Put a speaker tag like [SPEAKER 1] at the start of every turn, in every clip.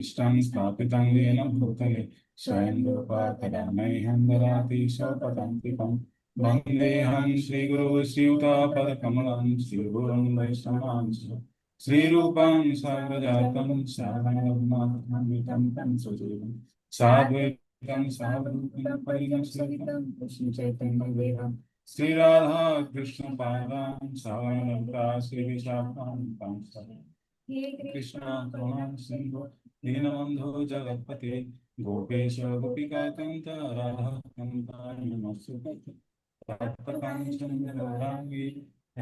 [SPEAKER 1] इष्टं स्थापितं येन भूतले स्वयं रूपा तदा मह्यं ददाति स्वपदान्तिकं वन्देऽहं श्रीगुरुं श्रीयुतापदकमलं श्रीगुरुं वैष्णवांश्च श्रीरूपं साग्रजातं सावधूतं तं सुजीवं साद्वैतं सावधूतं परिणश्यतं कृष्णचैतन्यदेवं श्रीराधा कृष्णपादां सावधूता श्रीविशाखां हे कृष्णा करुणा सिंधु दीनबंधु जगत्पते गोपेश गोपिकाकांत राधाकांत नमस्ते तप्तकांचन गौरांगी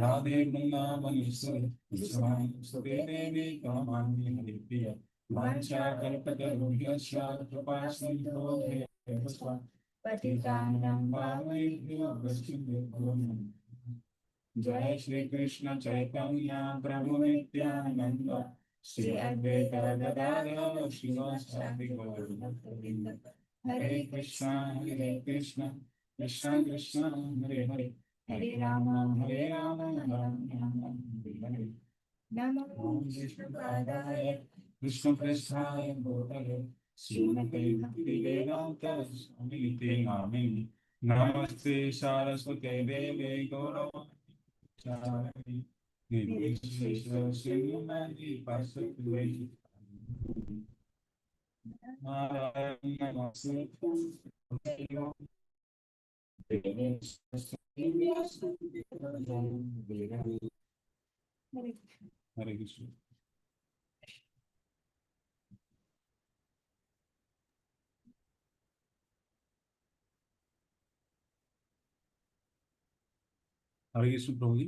[SPEAKER 1] राधे वृंदावनेश्वरी विश्वांसुते देवी कामान्य हरिप्रिय वाञ्छाकल्पतरुभ्यश्च कृपा सिन्धो भवतु पतितानां पावनेभ्यो वैष्णवेभ्यो नमः। जय श्री कृष्ण चैतन्य प्रभु नित्यानंद श्री अद्वैत गदाधर श्रीवासादि गौरभक्तवृंद हरे कृष्ण कृष्ण कृष्ण हरे हरे हरे राम राम राम हरे नमो विष्णुपादाय कृष्ण पृष्ठाय भूतले श्रीमते भक्ति वेदांत स्वामी नामिने नमस्ते सारस्वते देवे गौरव हरे कृष्ण। हरे कृष्ण प्रभु जी।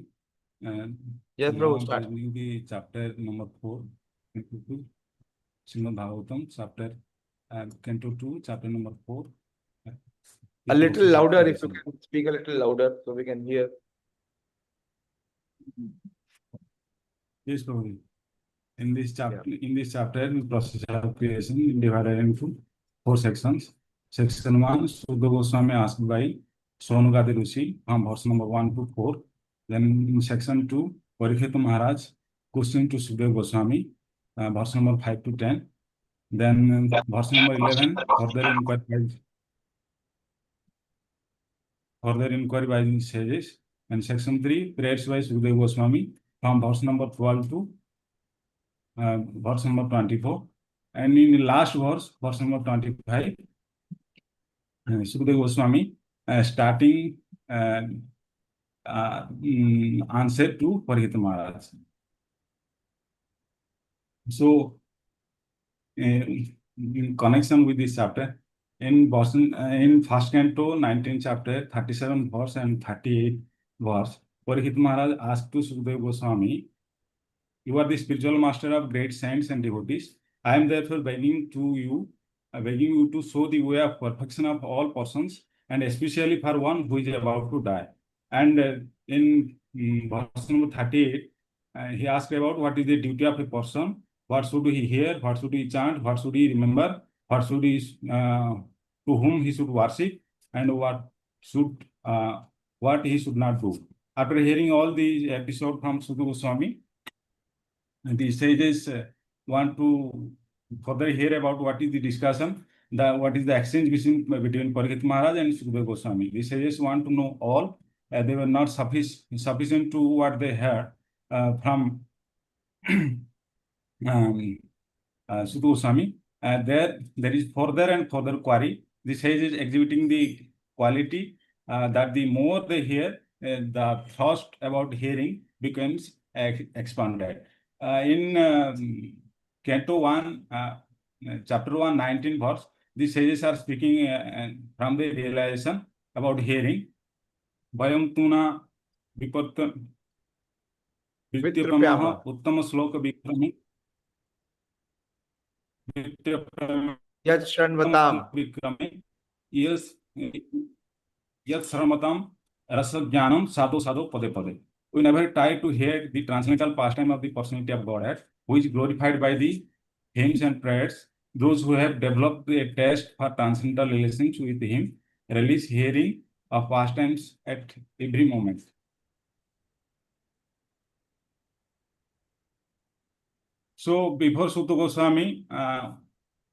[SPEAKER 2] Yes,
[SPEAKER 1] now
[SPEAKER 2] Prabhu,
[SPEAKER 1] I'm
[SPEAKER 2] start.
[SPEAKER 1] presenting the chapter number 4, Canto 2, Srimad Bhagavatam, chapter Canto 2, chapter number 4.
[SPEAKER 2] A little louder, if you can speak a little louder so we can hear.
[SPEAKER 1] Yes, Prabhu. In this chapter, the process of creation is divided into 4 sections. Section 1, Sudha Goswami asked by Sonugadi Rishi from verse number 1 to 4. Then in section 2, Parikshit Maharaj question to Sudha Goswami, verse number 5 to 10. Then verse number 11, further inquiry by the sages. And section 3, prayers by Sudha Goswami from verse number 12 to verse number 24. And in the last verse number 25, Sukadeva Goswami starting answer to Parikshit Maharaj. So, in connection with this chapter, in first canto, 19th chapter, 37 verse and 38 verse, Parikshit Maharaj asked to Sukadeva Goswami, "You are the spiritual master of great saints and devotees. I am therefore begging you to show the way of perfection of all persons, and especially for one who is about to die." And in verse number 38, he asked about what is the duty of a person, what should he hear, what should he chant, what should he remember, what should he to whom he should worship, and what he should not do. After hearing all the episode from Sudha Goswami, the sages want to further hear about what is the discussion, what is the exchange between Parikshit Maharaj and Sukadeva Goswami. The sages want to know all. They were not sufficient to what they heard from Sukadeva Goswami. There is further and further query. The sage is exhibiting the quality that the more they hear, the thirst about hearing becomes expanded. In Canto 1, chapter 1, 19 verse, the sages are speaking from the realization about hearing. Vayam tuna vityapamaha uttama sloka vikrami
[SPEAKER 2] Yat Shranvatam.
[SPEAKER 1] vikrami yes yat saramatam rasa jnanam sadho pade pade. We never try to hear the transcendental pastime of the personality of Godhead, who is glorified by the hymns and prayers. Those who have developed a taste for transcendental relations with Him release hearing of pastimes at every moment. So before Sutta Goswami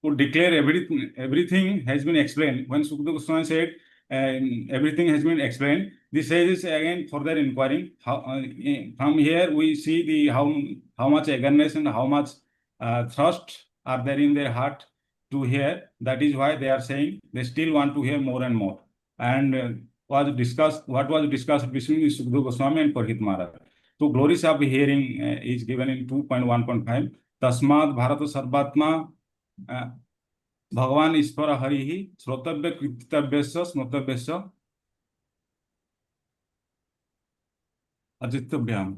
[SPEAKER 1] would declare everything has been explained. When Sukadeva Goswami said everything has been explained, the sages again further inquiring. From here we see the how much eagerness and how much thrust are there in their heart to hear. That is why they are saying they still want to hear more and more. And what was discussed between Sukadeva Goswami and Parikshit Maharaj. So glories of hearing is given in 2.1.5. Tasmad Bharata Sarvatma Bhagavan Ishvara Harihi Srotavya Kritavyasya Smrtavyasya Ajityavyam.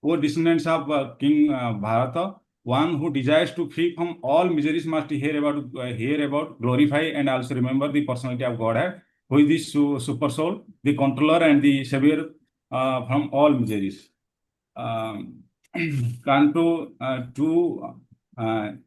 [SPEAKER 1] O descendants of King Bharata, one who desires to free from all miseries must hear about, glorify, and also remember the personality of Godhead, who is the super soul, the controller, and the savior from all miseries. Canto 2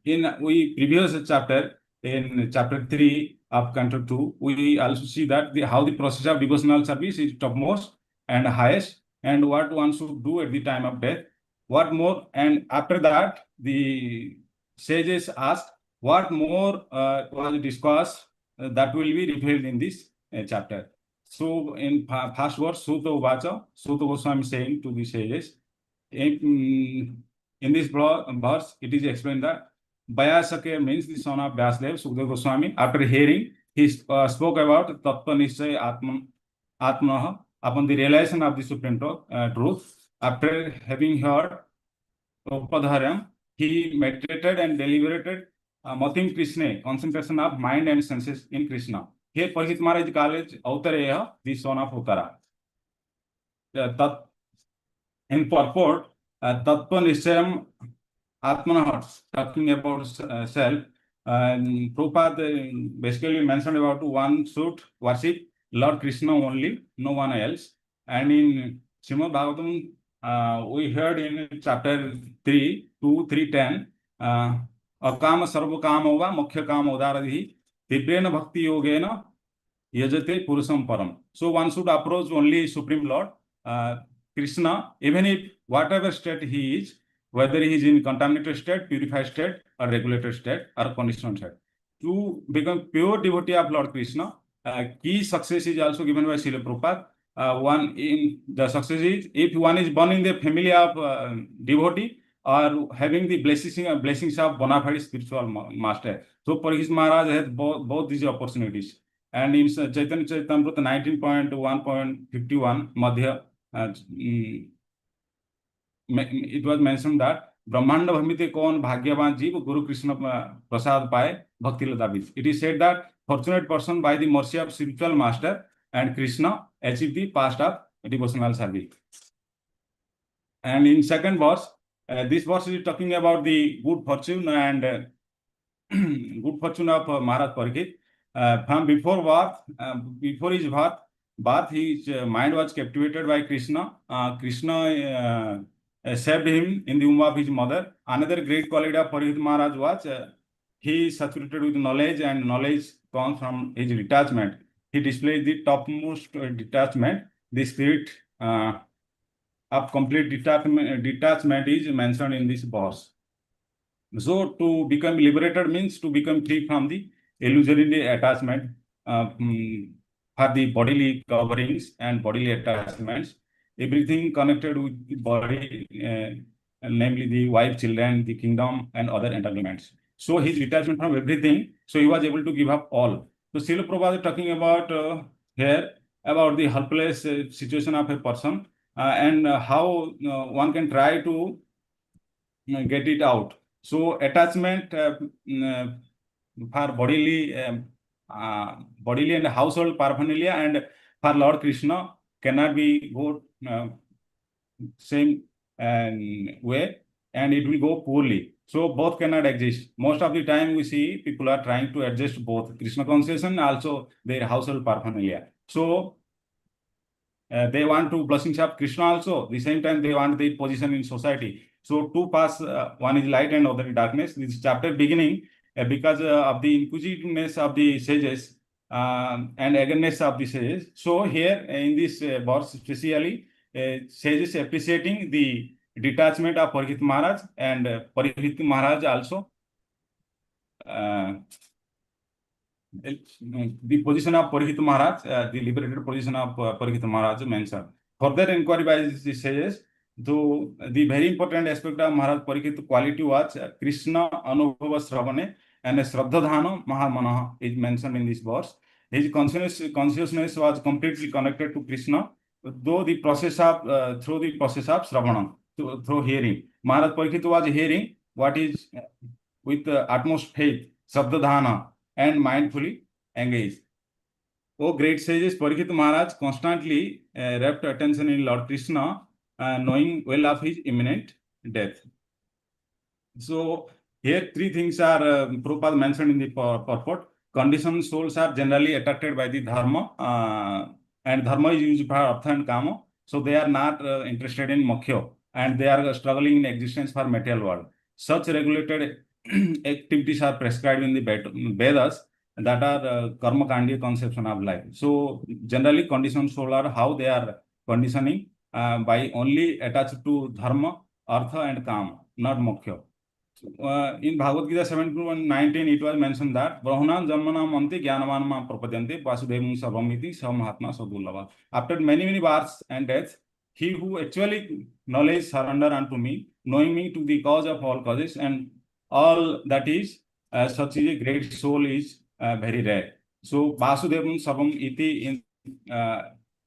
[SPEAKER 1] in previous chapter, in chapter 3 of Canto 2, we also see that how the process of devotional service is topmost and highest, and what one should do at the time of death. What more? And after that, the sages asked, what more was discussed that will be revealed in this chapter. So in first verse, Sutta Uvacha, Sutta Goswami saying to the sages, in this verse, it is explained that Dayāśīl means the son of Vyasadeva, Sukadeva Goswami. After hearing, he spoke about Tattva Nishchay Atmanaha, upon the realization of the supreme truth. After having heard Upadharam, he meditated and deliberated Matim Krishna, concentration of mind and senses in Krishna. Here, Parikshit Maharaj college Autareya, the son of Uttara. In purport, Tattva Nishchayam Atmanaha, talking about self, Prabhupada basically mentioned about one should worship Lord Krishna only, no one else. And in Srimad Bhagavatam, we heard in chapter 3, 2, 3:10, Akama Sarva Kamova, Mukhya Kama Udaradhi, Tibrena Bhakti Yogena, Yajate Purusam Param. So one should approach only Supreme Lord, Krishna, even if whatever state he is, whether he is in contaminated state, purified state, or regulated state, or conditioned state. To become pure devotee of Lord Krishna, key success is also given by Srila Prabhupada. One in the success is if one is born in the family of devotee or having the blessings of bona fide spiritual master. So Parikshit Maharaj has both these opportunities. And in Chaitanya Charitamrita 19.1.51 Madhya, it was mentioned that Brahmanda Bhamite Kon Bhagyavan Jeev Guru Krishna Prasad Paye Bhakti Ladavid. It is said that fortunate person by the mercy of spiritual master and Krishna achieved the path of devotional service. And in second verse, this verse is talking about the good fortune and good fortune of Maharaj Parikshit. From before his birth, his mind was captivated by Krishna. Krishna saved him in the womb of his mother. Another great quality of Parikshit Maharaj was he is saturated with knowledge, and knowledge comes from his detachment. He displays the topmost detachment. The spirit of complete detachment is mentioned in this verse. So to become liberated means to become free from the illusory attachment for the bodily coverings and bodily attachments. Everything connected with the body, namely the wife, children, the kingdom, and other entanglements. So his detachment from everything, so he was able to give up all. So Srila Prabhupada is talking about here about the helpless situation of a person and how one can try to get it out. So attachment for bodily and household paraphernalia and for Lord Krishna cannot be go same way, and it will go poorly. So both cannot exist. Most of the time we see people are trying to adjust both Krishna consciousness and also their household paraphernalia. So they want to blessings of Krishna also. At the same time, they want their position in society. So two paths, one is light and other is darkness. This chapter beginning because of the inquisitiveness of the sages and eagerness of the sages. So here in this verse especially, sages appreciating the detachment of Parikshit Maharaj, and Parikshit Maharaj also the position of Parikshit Maharaj, the liberated position of Parikshit Maharaj mentioned. Further inquiry by the sages, though the very important aspect of Maharaj Parikshit quality was Krishna Anubhava Sravane and Shraddhadhana Mahamana is mentioned in this verse. His consciousness was completely connected to Krishna, though the process of through the process of Shravana, through hearing. Maharaj Parikshit was hearing what is with utmost faith, Shraddhadhana, and mindfully engaged. O great sages, Parikshit Maharaj constantly wrapped attention in Lord Krishna, knowing well of his imminent death. So here three things are Prabhupada mentioned in the purport. Conditioned souls are generally attracted by the dharma, and dharma is used for artha and kama. So they are not interested in moksha, and they are struggling in existence for material world. Such regulated activities are prescribed in the Vedas that are karma kandiya conception of life. So generally conditioned soul are how they are conditioning by only attached to dharma, artha and kama, not moksha. In Bhagavad Gita 7:19, it was mentioned that Brahmanam Janmanam Anti Jnanavanam Prapadyante Vasudevam Sarvamiti Samahatma Sadulava. After many births and deaths, he who actually knowledge surrender unto me, knowing me to the cause of all causes and all that is, such is a great soul is very rare. So Vasudevam Sarvam iti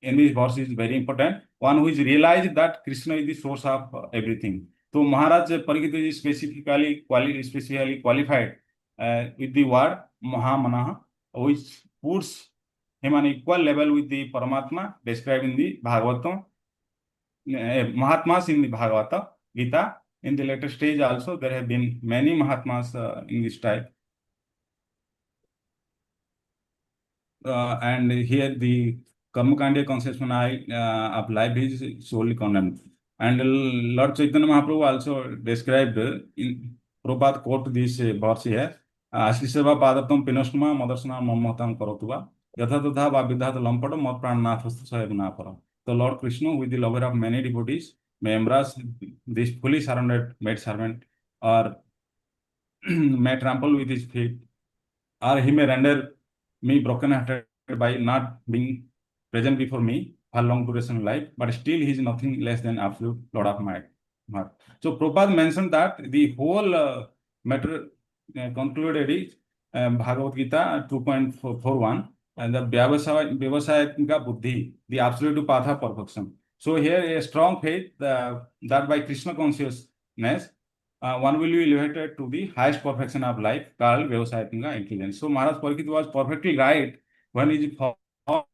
[SPEAKER 1] in this verse is very important. One who is realized that Krishna is the source of everything. So Maharaj Parikshit is specifically qualified with the word Mahamana, which puts him on equal level with the Paramatma described in the Bhagavatam, Mahatmas in the Bhagavata Gita. In the later stage also, there have been many Mahatmas in this type. And here the Karmakandiya conception of life is solely condemned. And Lord Chaitanya Mahaprabhu also described in Prabhupada quote this verse here. Asliseva padatam pinasnuma madarsana mammatam karotuva yatha tatha vavidhat lampada mat pranathastu sayaguna. The Lord Krishna, with the lover of many devotees, may embrace this fully surrendered maid servant, or may trample with his feet, or he may render me broken-hearted by not being present before me for long duration of life, but still he is nothing less than absolute Lord of my heart. So Prabhupada mentioned that the whole matter concluded is Bhagavad Gita 2.41 and the Vyavasayatika Buddhi, the absolute path of perfection. So here a strong faith that by Krishna consciousness, one will be elevated to the highest perfection of life called Vyavasayatika intelligence. So Maharaj Parikshit was perfectly right when he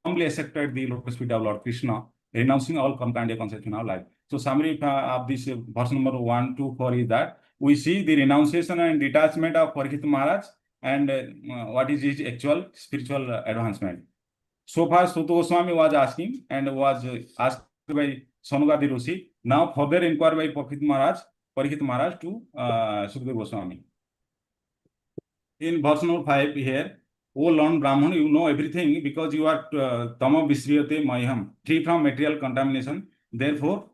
[SPEAKER 1] firmly accepted the lotus feet of Lord Krishna, renouncing all Karmakandiya conception of life. So summary of this verse number 1 to 4 is that we see the renunciation and detachment of Parikshit Maharaj and what is his actual spiritual advancement. So far, Sutta Goswami was asking and was asked by Sanugadi Rishi. Now further inquiry by Parikshit Maharaj to Sukadeva Goswami. In verse number 5 here, O Lord Brahman, you know everything because you are Tama Visriyate Mayam, free from material contamination. Therefore,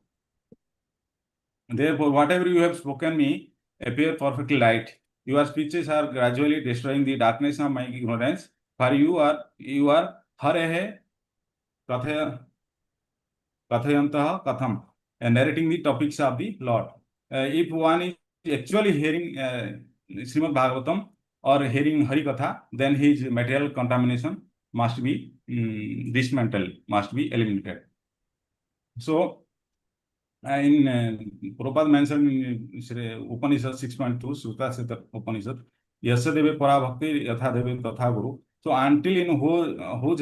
[SPEAKER 1] whatever you have spoken me appear perfectly light. Your speeches are gradually destroying the darkness of my ignorance. For you are Harehe Kathayantaha Katham, and narrating the topics of the Lord. If one is actually hearing Srimad Bhagavatam or hearing Hari Katha, then his material contamination must be dismantled, must be eliminated. So, in Prabhupada mentioned in Upanishad 6.2, Sūta Upanishad, Yasya deve para bhakti yatha deve tatha guru. So, until in whose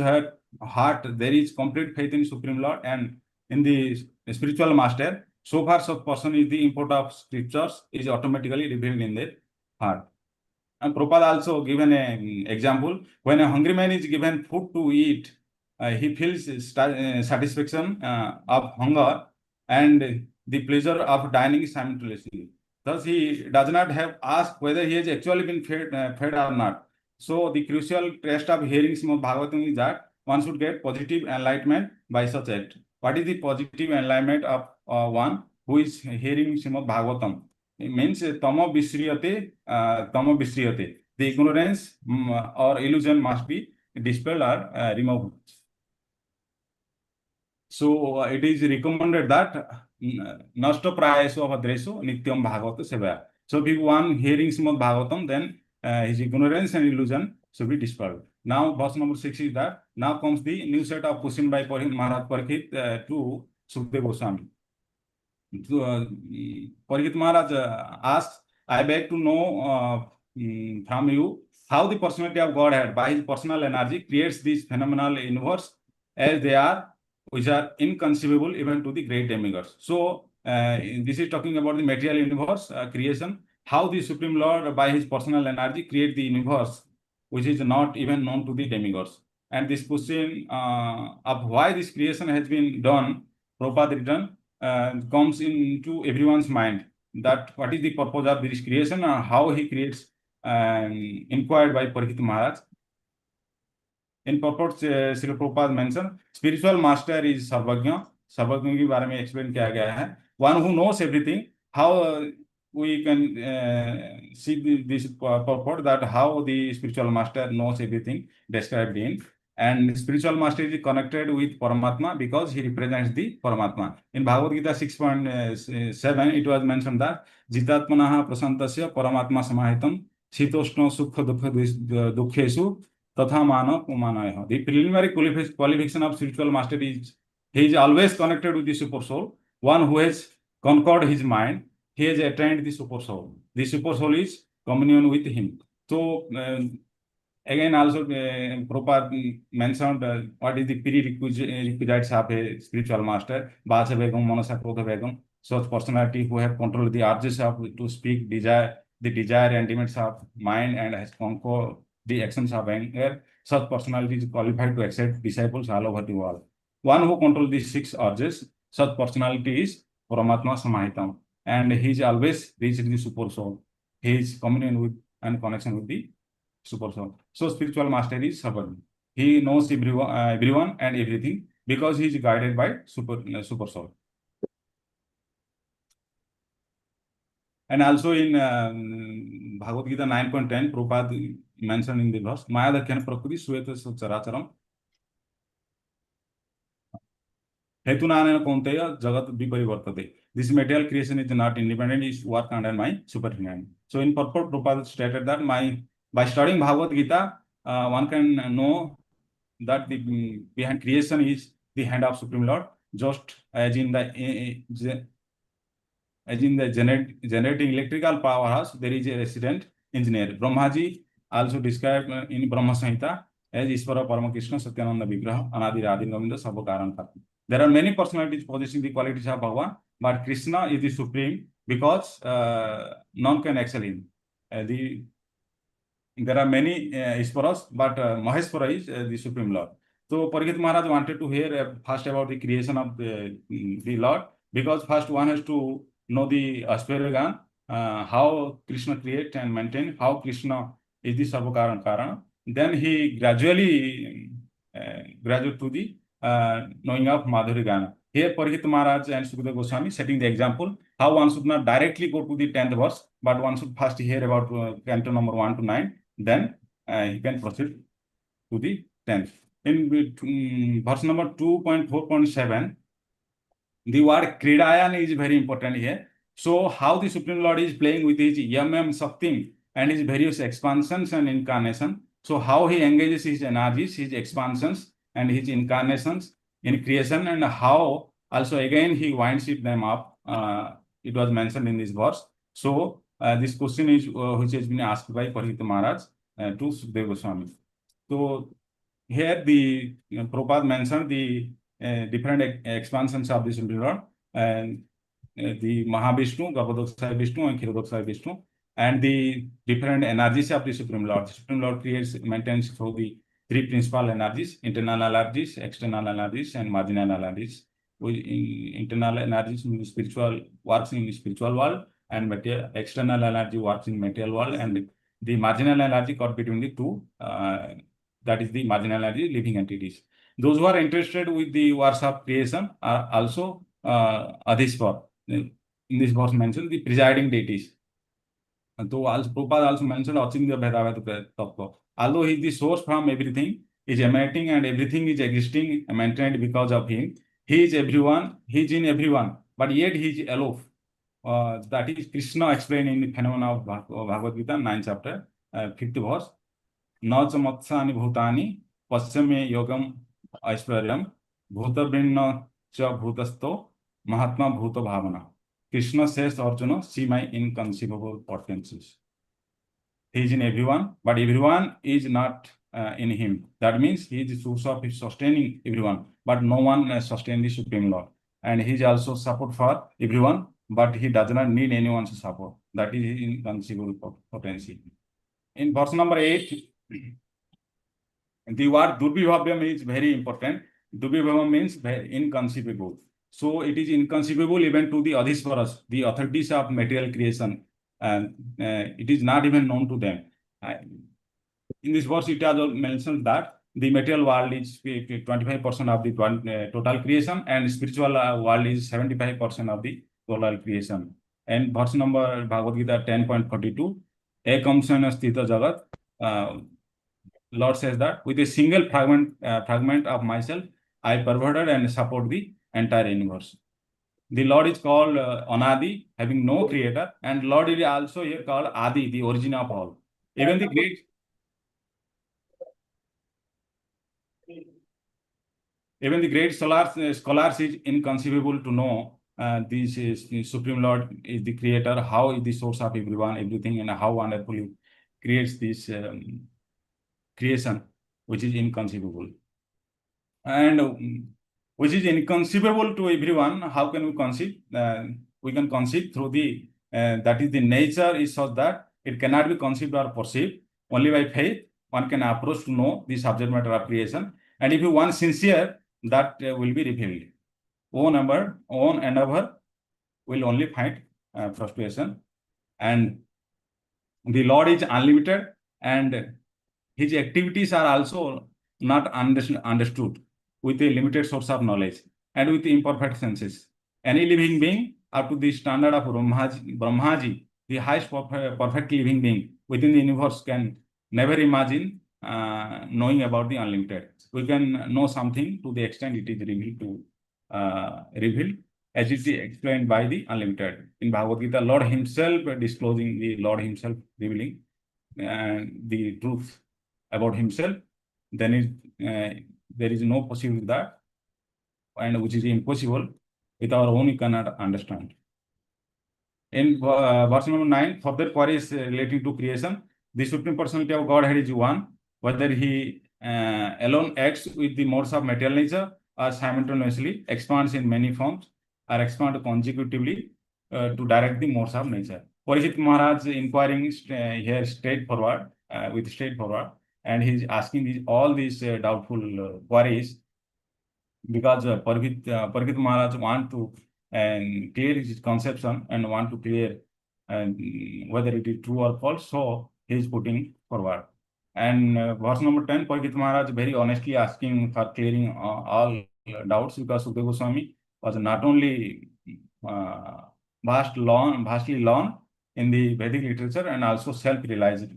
[SPEAKER 1] heart there is complete faith in Supreme Lord and in the spiritual master, so far such person is the import of scriptures is automatically revealed in their heart. And Prabhupada also given an example. When a hungry man is given food to eat, he feels satisfaction of hunger and the pleasure of dining simultaneously. Thus, he does not have asked whether he has actually been fed or not. So, the crucial test of hearing Srimad Bhagavatam is that one should get positive enlightenment by such act. What is the positive enlightenment of one who is hearing Srimad Bhagavatam? It means Tama Visriyate. the ignorance or illusion must be dispelled or removed. So it is recommended that nashto prayaso bhadresu nityam bhagavata sevaya. So if one hearing Srimad Bhagavatam, then his ignorance and illusion should be dispelled. Now, verse number 6 is that now comes the new set of question by Maharaj Parikshit to Sukadeva Goswami. Parikshit Maharaj asks, I beg to know from you how the personality of Godhead by his personal energy creates this phenomenal universe as they are, which are inconceivable even to the great demigods. So this is talking about the material universe creation, how the Supreme Lord by his personal energy create the universe which is not even known to the demigods. And this question of why this creation has been done, Prabhupada written, comes into everyone's mind, that what is the purpose of this creation and how he creates, inquired by Parikshit Maharaj. In purport, Srila Prabhupada mentioned, spiritual master is Sarvagya. Sarvagya के बारे में explain किया गया है. One who knows everything. How we can see this purport, that how the spiritual master knows everything described in. And spiritual master is connected with Paramatma because he represents the Paramatma. In Bhagavad Gita 6.7, it was mentioned that Jitatmanaha prasantasya Paramatma samahitam shitoshno sukha dukhesu tatha mano umanayaha. The preliminary qualification of spiritual master is he is always connected with the super soul, one who has conquered his mind. He has attained the super soul. The super soul is communion with him. So again, also Prabhupada mentioned what is the prerequisites of a spiritual master. Vasa Begum, Manasa Krodha Begum, such personality who have controlled the urges of to speak, desire, the desire and demands of mind, and has conquered the actions of anger. Such personality is qualified to accept disciples all over the world. One who controls these 6 urges, such personality is Paramatma Samahitam, and he is always reached the super soul. He is communion with and connection with the super soul. So spiritual master is Sarvagya. He knows everyone and everything because he is guided by super soul. And also in Bhagavad Gita 9.10, Prabhupada mentioned in the verse, Maya Dakhyana Prakriti Sweta Characharam Hetunanena Kaunteya Jagat Viparivartate. This material creation is not independent, it is work under my superintendent. So in purport, Prabhupada stated that by studying Bhagavad Gita, one can know that the behind creation is the hand of Supreme Lord, just as in the generating electrical powerhouse, there is a resident engineer. Brahmaji also described in Brahma Samhita as Ishvara Paramakrishna Satyananda Vigraha Anadi Radhi Govinda Sabhakaran Karma. There are many personalities possessing the qualities of Bhagavan, but Krishna is the supreme because none can excel him. There are many Ishvaras, but Maheshwara is the supreme Lord. So Parikshit Maharaj wanted to hear first about the creation of the Lord, because first one has to know the Asparagan, how Krishna create and maintain, how Krishna is the Sarvakaran Karana. Then he gradually graduate to the knowing of Madhuri Gana. Here Parikshit Maharaj and Sukadeva Goswami setting the example how one should not directly go to the 10th verse, but one should first hear about canto number 1 to 9, then he can proceed to the 10th. In verse number 2.4.7, the word Kridayan is very important here. So how the Supreme Lord is playing with his Yam Shaktim and his various expansions and incarnation. So how he engages his energies, his expansions and his incarnations in creation, and how also again he winds them up. It was mentioned in this verse. So this question is which has been asked by Parikshit Maharaj to Sukadeva Goswami. So here the Prabhupada mentioned the different expansions of the Supreme Lord, and the Mahavishnu, Garbhodakshay Vishnu and Kshirodakshay Vishnu, and the different energies of the Supreme Lord. The Supreme Lord creates, maintains through the 3 principal energies: internal energies, external energies, and marginal energies. Internal energies in the spiritual works in the spiritual world, and external energy works in material world, and the marginal energy caught between the two. That is the marginal energy living entities. Those who are interested with the works of creation are also Adhishvar. In this verse mentioned the presiding deities. So also Prabhupada also mentioned Achintya Bhedaveda Tattva. Although he is the source from everything, is emanating and everything is existing and maintained because of him. He is everyone, he is in everyone, but yet he is aloof. That is Krishna explained in the phenomena of Bhagavad Gita, 9th chapter, 5th verse. न च मत्सानि भूतानि पश्चिमे योगम ऐश्वर्यम भूतभिन्न च भूतस्थो महात्मा भूत भावना. Krishna says Arjuna, see my inconceivable potencies. He is in everyone, but everyone is not in him. That means he is the source of sustaining everyone, but no one sustains the Supreme Lord. And he is also support for everyone, but he does not need anyone's support. That is his inconceivable potency. In verse number 8, the word Durbhibhavyam is very important. Durbhibhavyam means very inconceivable. So it is inconceivable even to the Adhisvaras, the authorities of material creation. And it is not even known to them. In this verse, it has mentioned that the material world is 25% of the total creation, and spiritual world is 75% of the total creation. And verse number Bhagavad Gita 10.42, Ekam Sena Sthita Jagat. Lord says that with a single fragment of myself, I pervaded and support the entire universe. The Lord is called Anadi, having no creator, and Lord is also here called Adi, the origin of all. Even the great scholars is inconceivable to know this is the Supreme Lord is the creator, how is the source of everyone, everything, and how wonderfully creates this creation, which is inconceivable. And which is inconceivable to everyone. How can we conceive? We can conceive through the, that is the nature is such that it cannot be conceived or perceived. Only by faith, one can approach to know the subject matter of creation. And if you want sincere, that will be revealed. Own endeavor will only find frustration. And the Lord is unlimited, and his activities are also not understood with a limited source of knowledge and with imperfect senses. Any living being up to the standard of Brahmaji, the highest perfect living being within the universe, can never imagine knowing about the unlimited. We can know something to the extent it is revealed as it is explained by the unlimited. In Bhagavad Gita, Lord himself disclosing, the Lord himself revealing the truth about himself, then there is no possibility that, and which is impossible with our own we cannot understand. In verse number 9, further queries relating to creation. The Supreme Personality of Godhead is one, whether he alone acts with the modes of material nature or simultaneously expands in many forms or expand consecutively to direct the modes of nature. Parikshit Maharaj inquiring here straightforward, and he's asking all these doubtful queries because Parikshit Maharaj want to clear his conception and want to clear whether it is true or false. So he is putting forward. And verse number 10, Parikshit Maharaj very honestly asking for clearing all doubts, because Sukadeva Goswami was not only vastly learned in the Vedic literature and also self-realized.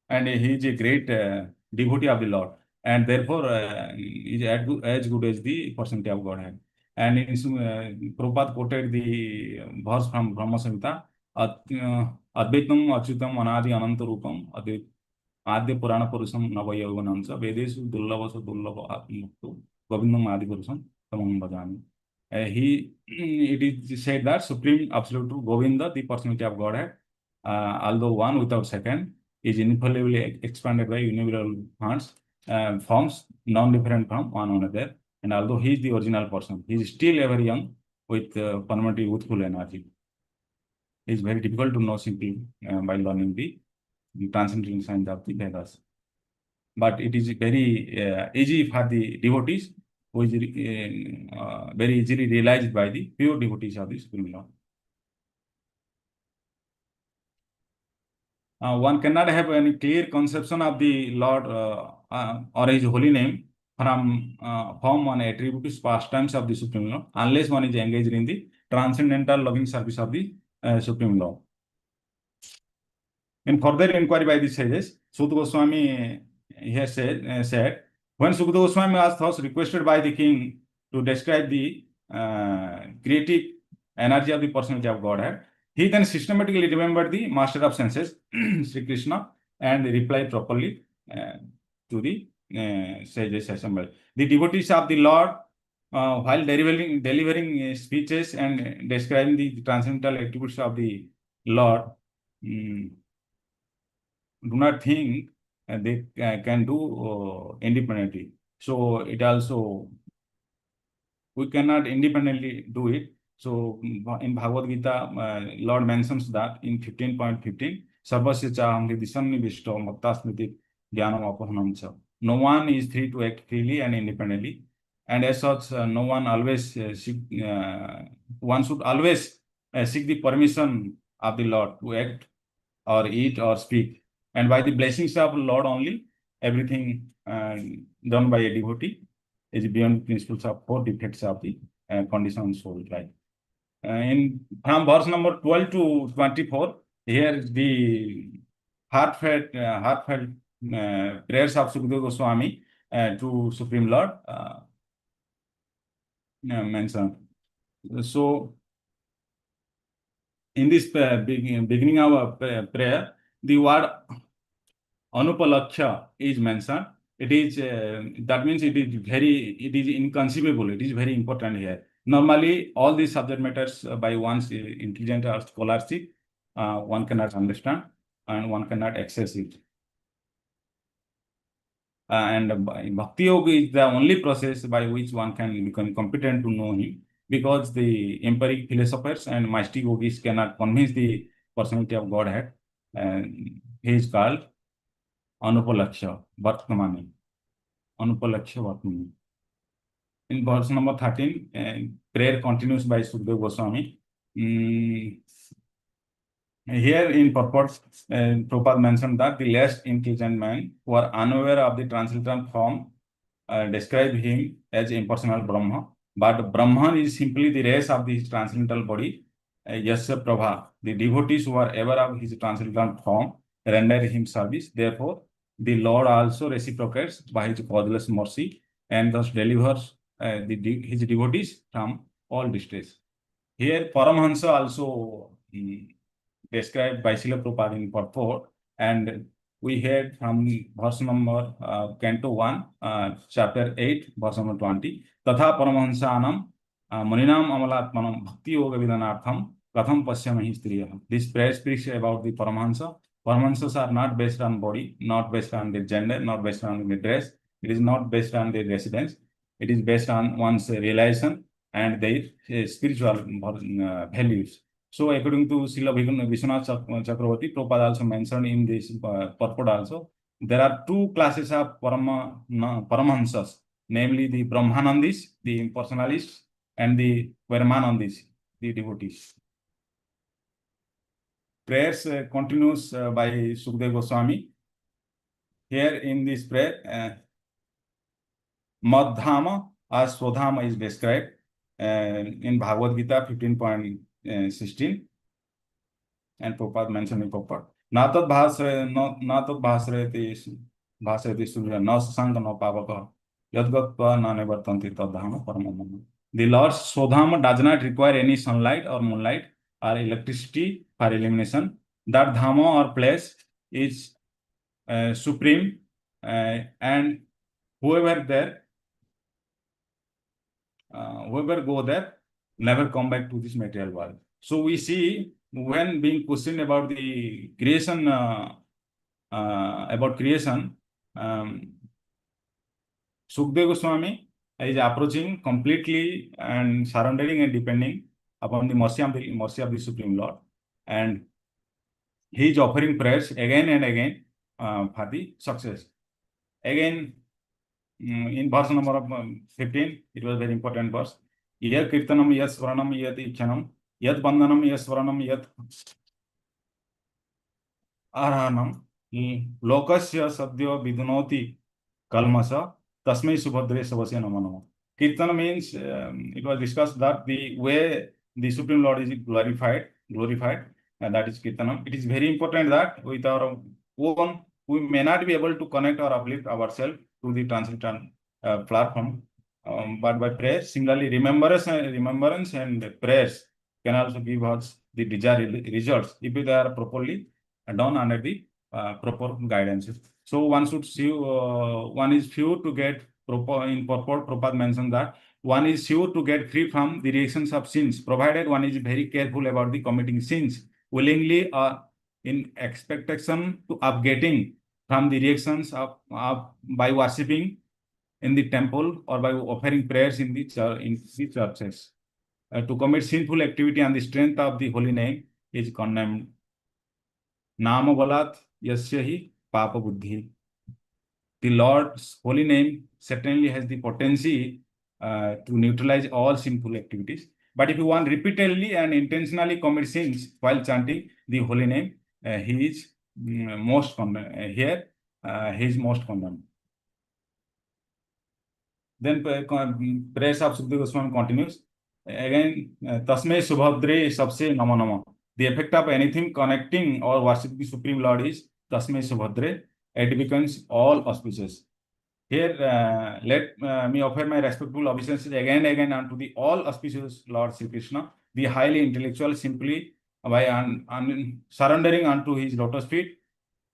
[SPEAKER 1] And he is a great devotee of the Lord, and therefore is as good as the personality of Godhead. And in Prabhupada quoted the verse from Brahma Samhita, Advaitam Achyutam Anadi Ananta Rupam Adya Purana Purusam Navayavanamsa Vedesu Dullavasa Dullava Atmuktu Govindam Adi Purusam Tamam Bhajami. It is said that Supreme Absolute True Govinda, the personality of Godhead, although one without second, is infallibly expanded by innumerable forms, non-different from one another. And although he is the original person, he is still ever young with permanent youthful energy. It is very difficult to know simply by learning the transcendental science of the Vedas. But it is very easy for the devotees, who is very easily realized by the pure devotees of the Supreme Lord. One cannot have any clear conception of the Lord or his holy name from one attribute pastimes of the Supreme Lord unless one is engaged in the transcendental loving service of the Supreme Lord. In further inquiry by the sages, Sutta Goswami here said, when Sukadeva Goswami was thus requested by the king to describe the creative energy of the personality of Godhead, he then systematically remembered the master of senses, Sri Krishna, and replied properly to the sages assembled. The devotees of the Lord, while delivering speeches and describing the transcendental attributes of the Lord, do not think they can do independently. So it also, we cannot independently do it. So in Bhagavad Gita, Lord mentions that in 15.15, Sarvasya chaham hridisam nivishto maktasmiti jnanam apahanam cha. No one is free to act freely and independently. And as such, no one always one should always seek the permission of the Lord to act or eat or speak. And by the blessings of Lord only, everything done by a devotee is beyond principles of 4 defects of the conditioned soul, right? From verse number 12 to 24, here the heartfelt prayers of Sukadeva Goswami to Supreme Lord mentioned. So, in this beginning of our prayer, the word Anupalaksha is mentioned. It is that means it is inconceivable. It is very important here. Normally, all these subject matters by one's intelligent or scholarship, one cannot understand and one cannot access it. And Bhakti Yoga is the only process by which one can become competent to know him, because the empiric philosophers and mystic yogis cannot convince the personality of Godhead. He is called Anupalaksha Vartmani. Anupalaksha Vartmani. In verse number 13, prayer continues by Sukadeva Goswami. Here in purport, Prabhupada mentioned that the less intelligent men who are unaware of the transcendental form describe him as impersonal Brahma, but Brahman is simply the race of his transcendental body, Yasya Prabha. The devotees who are aware of his transcendental form render him service. Therefore, the Lord also reciprocates by his causeless mercy and thus delivers his devotees from all distress. Here, Paramahansa also described by Srila Prabhupada in purport, and we heard from verse number Canto 1, chapter 8, verse number 20. Tatha Paramahansanam Muninam Amalatmanam Bhakti Yoga Vidanartham Katham Pasyamahi Striya. This prayer speaks about the Paramahansa. Paramahansas are not based on body, not based on their gender, not based on their dress. It is not based on their residence. It is based on one's realization and their spiritual values. So, according to Srila Vishwanath Chakravarti, Prabhupada also mentioned in this purport also, there are 2 classes of Paramahansas, namely the Brahmanandis, the impersonalists, and the Varamanandis, the devotees. Prayers continues by Sukadeva Goswami. Here in this prayer, Madhama as Swadhama is described in Bhagavad Gita 15.16, and Prabhupada mentioned in purport. Natad bhasreti surya na sasanga no pavaka yadgatva na nevartanti tadhama paramamama. The Lord's Swadhama does not require any sunlight or moonlight or electricity for illumination. That Dhamma or place is supreme, and whoever go there never come back to this material world. So we see, when being questioned about the creation, Sukadeva Goswami is approaching completely and surrendering and depending upon the mercy of the Supreme Lord, and he is offering prayers again and again for the success. Again, in verse number 15, it was a very important verse. Yad kirtanam, yad swaranam, yad ichanam, yad bandhanam, yad swaranam, yad arahanam, lokasya sadhya vidunoti kalmasa, tasmai subhadre savasya nama nama. Kirtana means, it was discussed that the way the Supreme Lord is glorified, and that is Kirtanam. It is very important that with our own, we may not be able to connect or uplift ourselves to the transcendental platform, but by prayer, similarly, remembrance and prayers can also give us the desired results if they are properly done under the proper guidance. So one should see, one is sure to get proper in purport. Prabhupada mentioned that one is sure to get free from the reactions of sins, provided one is very careful about the committing sins, willingly or in expectation of getting from the reactions of by worshipping in the temple or by offering prayers in the churches. To commit sinful activity on the strength of the holy name is condemned. Nama balat yasya hi papa buddhi. The Lord's holy name certainly has the potency to neutralize all sinful activities. But if you want repeatedly and intentionally commit sins while chanting the holy name, he is most condemned. He is most condemned. Then prayers of Sukadeva Goswami continues. Again, Tasmai Subhadre Sabse Namo Namo. The effect of anything connecting or worshiping the Supreme Lord is Tasmai Subhadre. It becomes all auspicious. Here, let me offer my respectful obeisances again and again unto the all auspicious Lord Sri Krishna, the highly intellectual, simply by surrendering unto his lotus feet,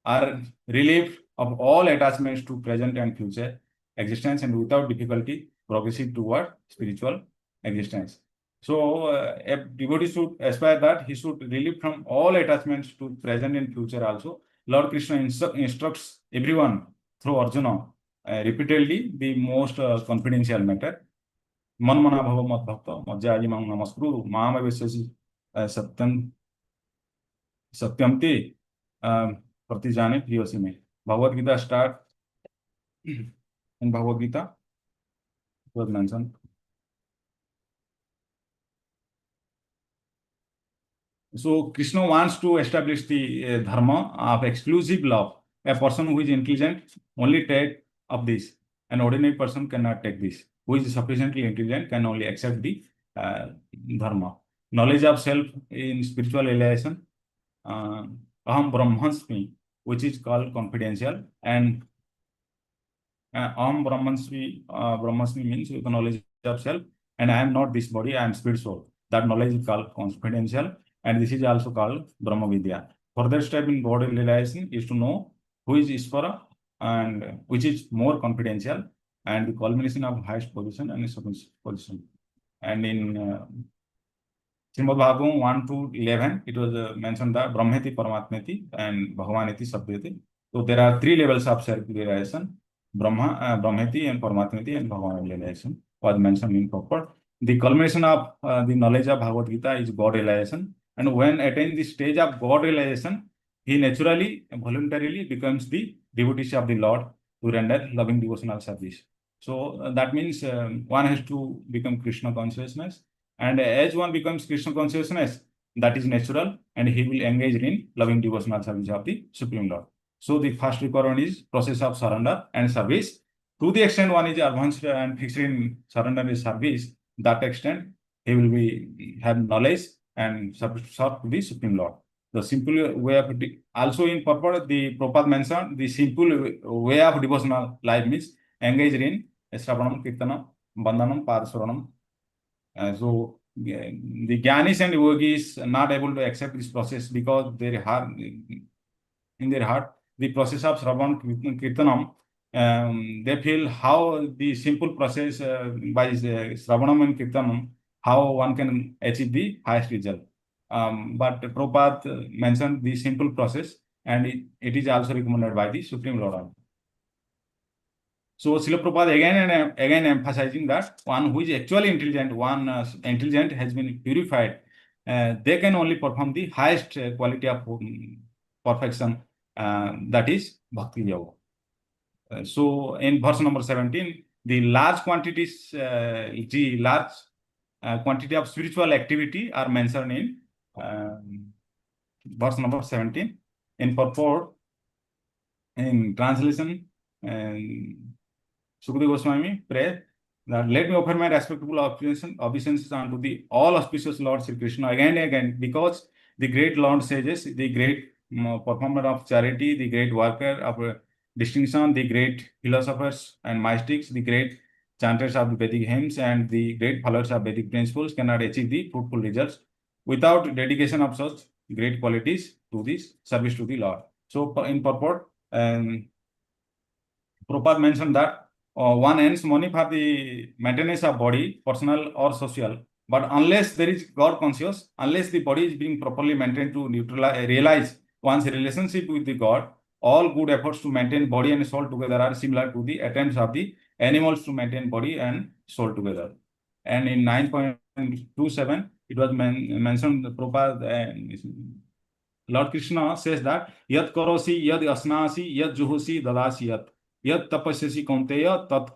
[SPEAKER 1] are relieved of all attachments to present and future existence, and without difficulty progressing toward spiritual existence. So, a devotee should aspire that he should relieve from all attachments to present and future also. Lord Krishna instructs everyone through Arjuna repeatedly the most confidential matter. Manmana bhava mad bhakta madhyaji mang namaskuru mama vesasi satyam te pratijane priyosi me. Bhagavad Gita start in Bhagavad Gita was mentioned. So Krishna wants to establish the dharma of exclusive love. A person who is intelligent only take up this. An ordinary person cannot take this. Who is sufficiently intelligent can only accept the dharma. Knowledge of self in spiritual realization, aham brahmasmi, which is called confidential, and aham brahmasmi means with the knowledge of self, and I am not this body, I am spirit soul. That knowledge is called confidential, and this is also called Brahma Vidya. Further step in body realization is to know who is Ishvara, and which is more confidential, and the culmination of highest position and submissive position. And in Srimad Bhagavatam 1 to 11, it was mentioned that Brahmeti Paramatmeti and Bhagavaneti Sabhyati. So there are three levels of self-realization: Brahmeti and Paramatmeti and Bhagavan realization was mentioned in purport. The culmination of the knowledge of Bhagavad Gita is God realization. And when attained the stage of God realization, he naturally, voluntarily becomes the devotee of the Lord to render loving devotional service. So that means one has to become Krishna consciousness. And as one becomes Krishna consciousness, that is natural, and he will engage in loving devotional service of the Supreme Lord. So the first requirement is process of surrender and service. To the extent one is advanced and fixed in surrender and service, that extent he will have knowledge and serve to the Supreme Lord. The simple way of also in purport, the Prabhupada mentioned the simple way of devotional life means engaged in Shravanam, Kirtanam, Bandhanam, Padaswaranam. So the Gyanis and Yogis are not able to accept this process because in their heart, the process of Shravan, Kirtanam, they feel how the simple process by Shravanam and Kirtanam, how one can achieve the highest result. But Prabhupada mentioned the simple process, and it is also recommended by the Supreme Lord. So Srila Prabhupada again and again emphasizing that one who is actually intelligent, intelligent has been purified, they can only perform the highest quality of perfection, that is Bhakti Yoga. So in verse number 17, the large quantities, quantity of spiritual activity are mentioned in verse number 17. In purport, in translation, Sukadeva Goswami prayer, that let me offer my respectful obeisances unto the all auspicious Lord Sri Krishna again and again, because the great Lord sages, the great performer of charity, the great worker of distinction, the great philosophers and mystics, the great chanters of the Vedic hymns, and the great followers of Vedic principles cannot achieve the fruitful results without dedication of such great qualities to this service to the Lord. So in purport, Prabhupada mentioned that one earns money for the maintenance of body, personal or social, but unless there is God conscious, unless the body is being properly maintained to realize one's relationship with the God, all good efforts to maintain body and soul together are similar to the attempts of the animals to maintain body and soul together. And in 9.27, it was mentioned, Prabhupada, Lord Krishna says that yat karosi, yad asnasi, yad juhosi, dadasi yat. Yat tapasyasi kaunteya tat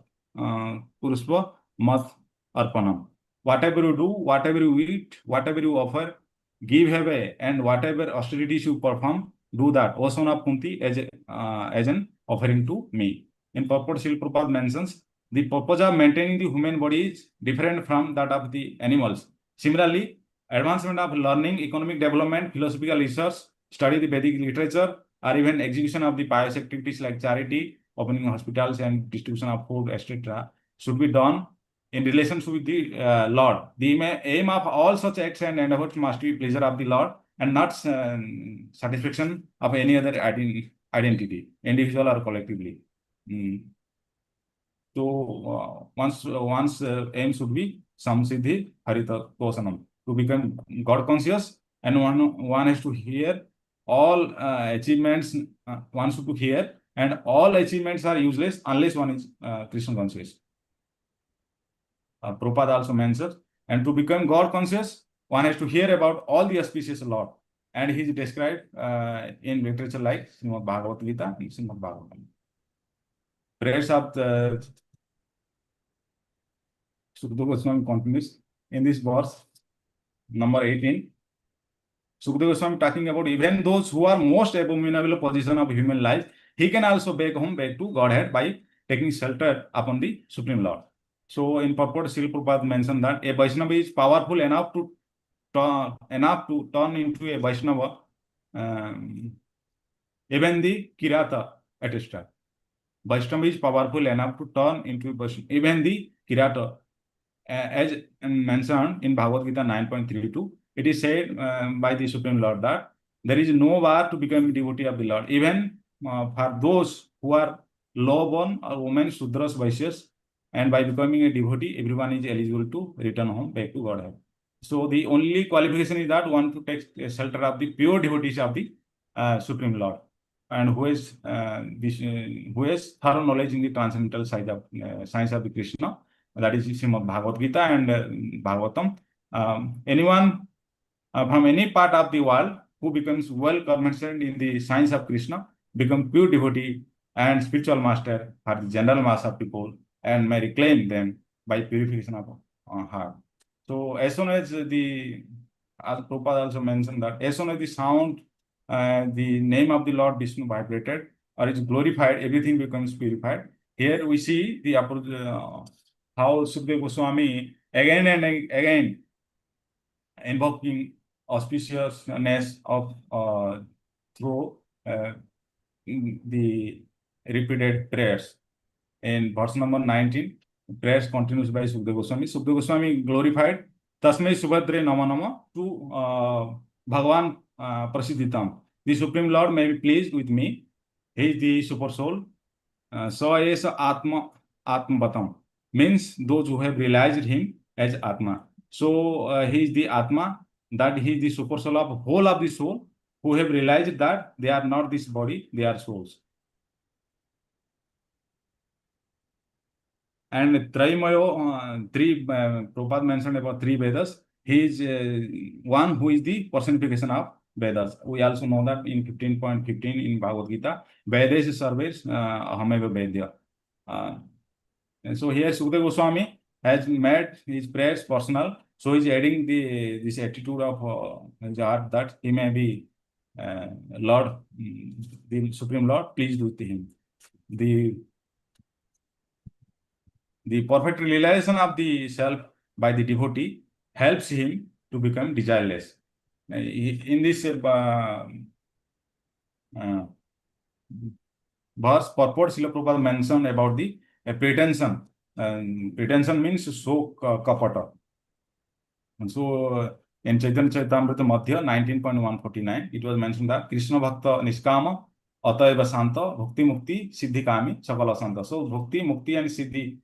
[SPEAKER 1] purushva mat arpanam. Whatever you do, whatever you eat, whatever you offer, give away, and whatever austerities you perform, do that. O son of Kunti as an offering to me. In purport, Srila Prabhupada mentions the purpose of maintaining the human body is different from that of the animals. Similarly, advancement of learning, economic development, philosophical research, study the Vedic literature, or even execution of the pious activities like charity, opening hospitals, and distribution of food, etc., should be done in relationship with the Lord. The aim of all such acts and endeavors must be pleasure of the Lord and not satisfaction of any other identity, individual or collectively. So one's aim should be samsiddhi harita kosanam, to become God conscious, and one has to hear all achievements. One should to hear, and all achievements are useless unless one is Krishna conscious. Prabhupada also mentions, and to become God conscious, one has to hear about all the auspicious Lord, and he is described in literature like Srimad Bhagavad Gita and Srimad Bhagavatam. Prayers of the Sukadeva Goswami continues in this verse, number 18. Sukadeva Goswami talking about even those who are most abominable position of human life, he can also beg home back to Godhead by taking shelter upon the Supreme Lord. So in purport, Srila Prabhupada mentioned that a Vaishnava is powerful enough to turn into a Vaishnava, even the Kirata, etc. Vaishnava is powerful enough to turn into a Vaishnava, even the Kirata. As mentioned in Bhagavad Gita 9.32, it is said by the Supreme Lord that there is no bar to become a devotee of the Lord. Even for those who are low-born or women, Sudras, Vaishyas, and by becoming a devotee, everyone is eligible to return home back to Godhead. So the only qualification is that one to take shelter of the pure devotees of the Supreme Lord, and who has thorough knowledge in the transcendental side of science of the Krishna. That is Srimad Bhagavad Gita and Bhagavatam. Anyone from any part of the world who becomes well conversant in the science of Krishna become pure devotee and spiritual master for the general mass of people, and may reclaim them by purification of heart. So as soon as Prabhupada also mentioned that as soon as the sound, the name of the Lord Vishnu vibrated or is glorified, everything becomes purified. Here we see the how Sukadeva Goswami again and again invoking auspiciousness of through the repeated prayers. In verse number 19, prayers continues by Sukadeva Goswami. Sukadeva Goswami glorified Tasmai Subhadre Nama Nama to Bhagavan Prasiddhitam. The Supreme Lord may be pleased with me. He is the super soul. Sa Esa Atma Atmabatam means those who have realized him as Atma. So he is the Atma, that he is the super soul of whole of the soul, who have realized that they are not this body, they are souls. And Traimayo, Prabhupada mentioned about three Vedas. He is one who is the personification of Vedas. We also know that in 15.15 in Bhagavad Gita, Vedas service Hameva Vedya. And so here Sukadeva Goswami has made his prayers personal. So he's adding this attitude of his heart that he may be Lord, the Supreme Lord, pleased with him. The perfect realization of the self by the devotee helps him to become desireless. In this verse, purport Srila Prabhupada mentioned about the pretension. Pretension means so kapata. And so in Chaitanya Charitamrita Madhya 19.149, it was mentioned that Krishna Bhakta Niskama Ataiva Santa Bhakti Mukti Siddhi Kami Sakala Santa. So Bhakti, Mukti and Siddhi.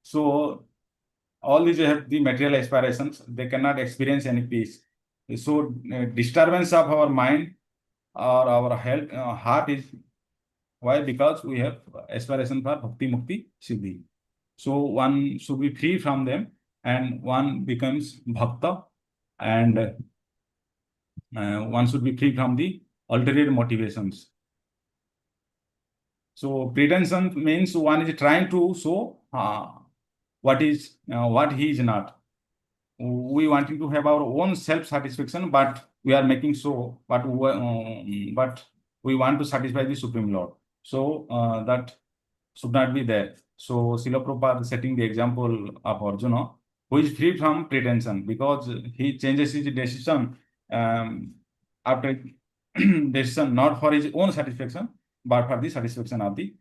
[SPEAKER 1] So all these have the material aspirations, they cannot experience any peace. So disturbance of our mind or our health, heart is why? Because we have aspiration for Bhakti, Mukti, Siddhi. So one should be free from them and one becomes Bhakta, and one should be free from the ulterior motivations. So pretension means one is trying to show what he is not. We wanting to have our own self-satisfaction, but we are making so, but we want to satisfy the Supreme Lord. So that should not be there. So Srila Prabhupada setting the example of Arjuna, who is free from pretension because he changes his decision after decision not for his own satisfaction, but for the satisfaction of the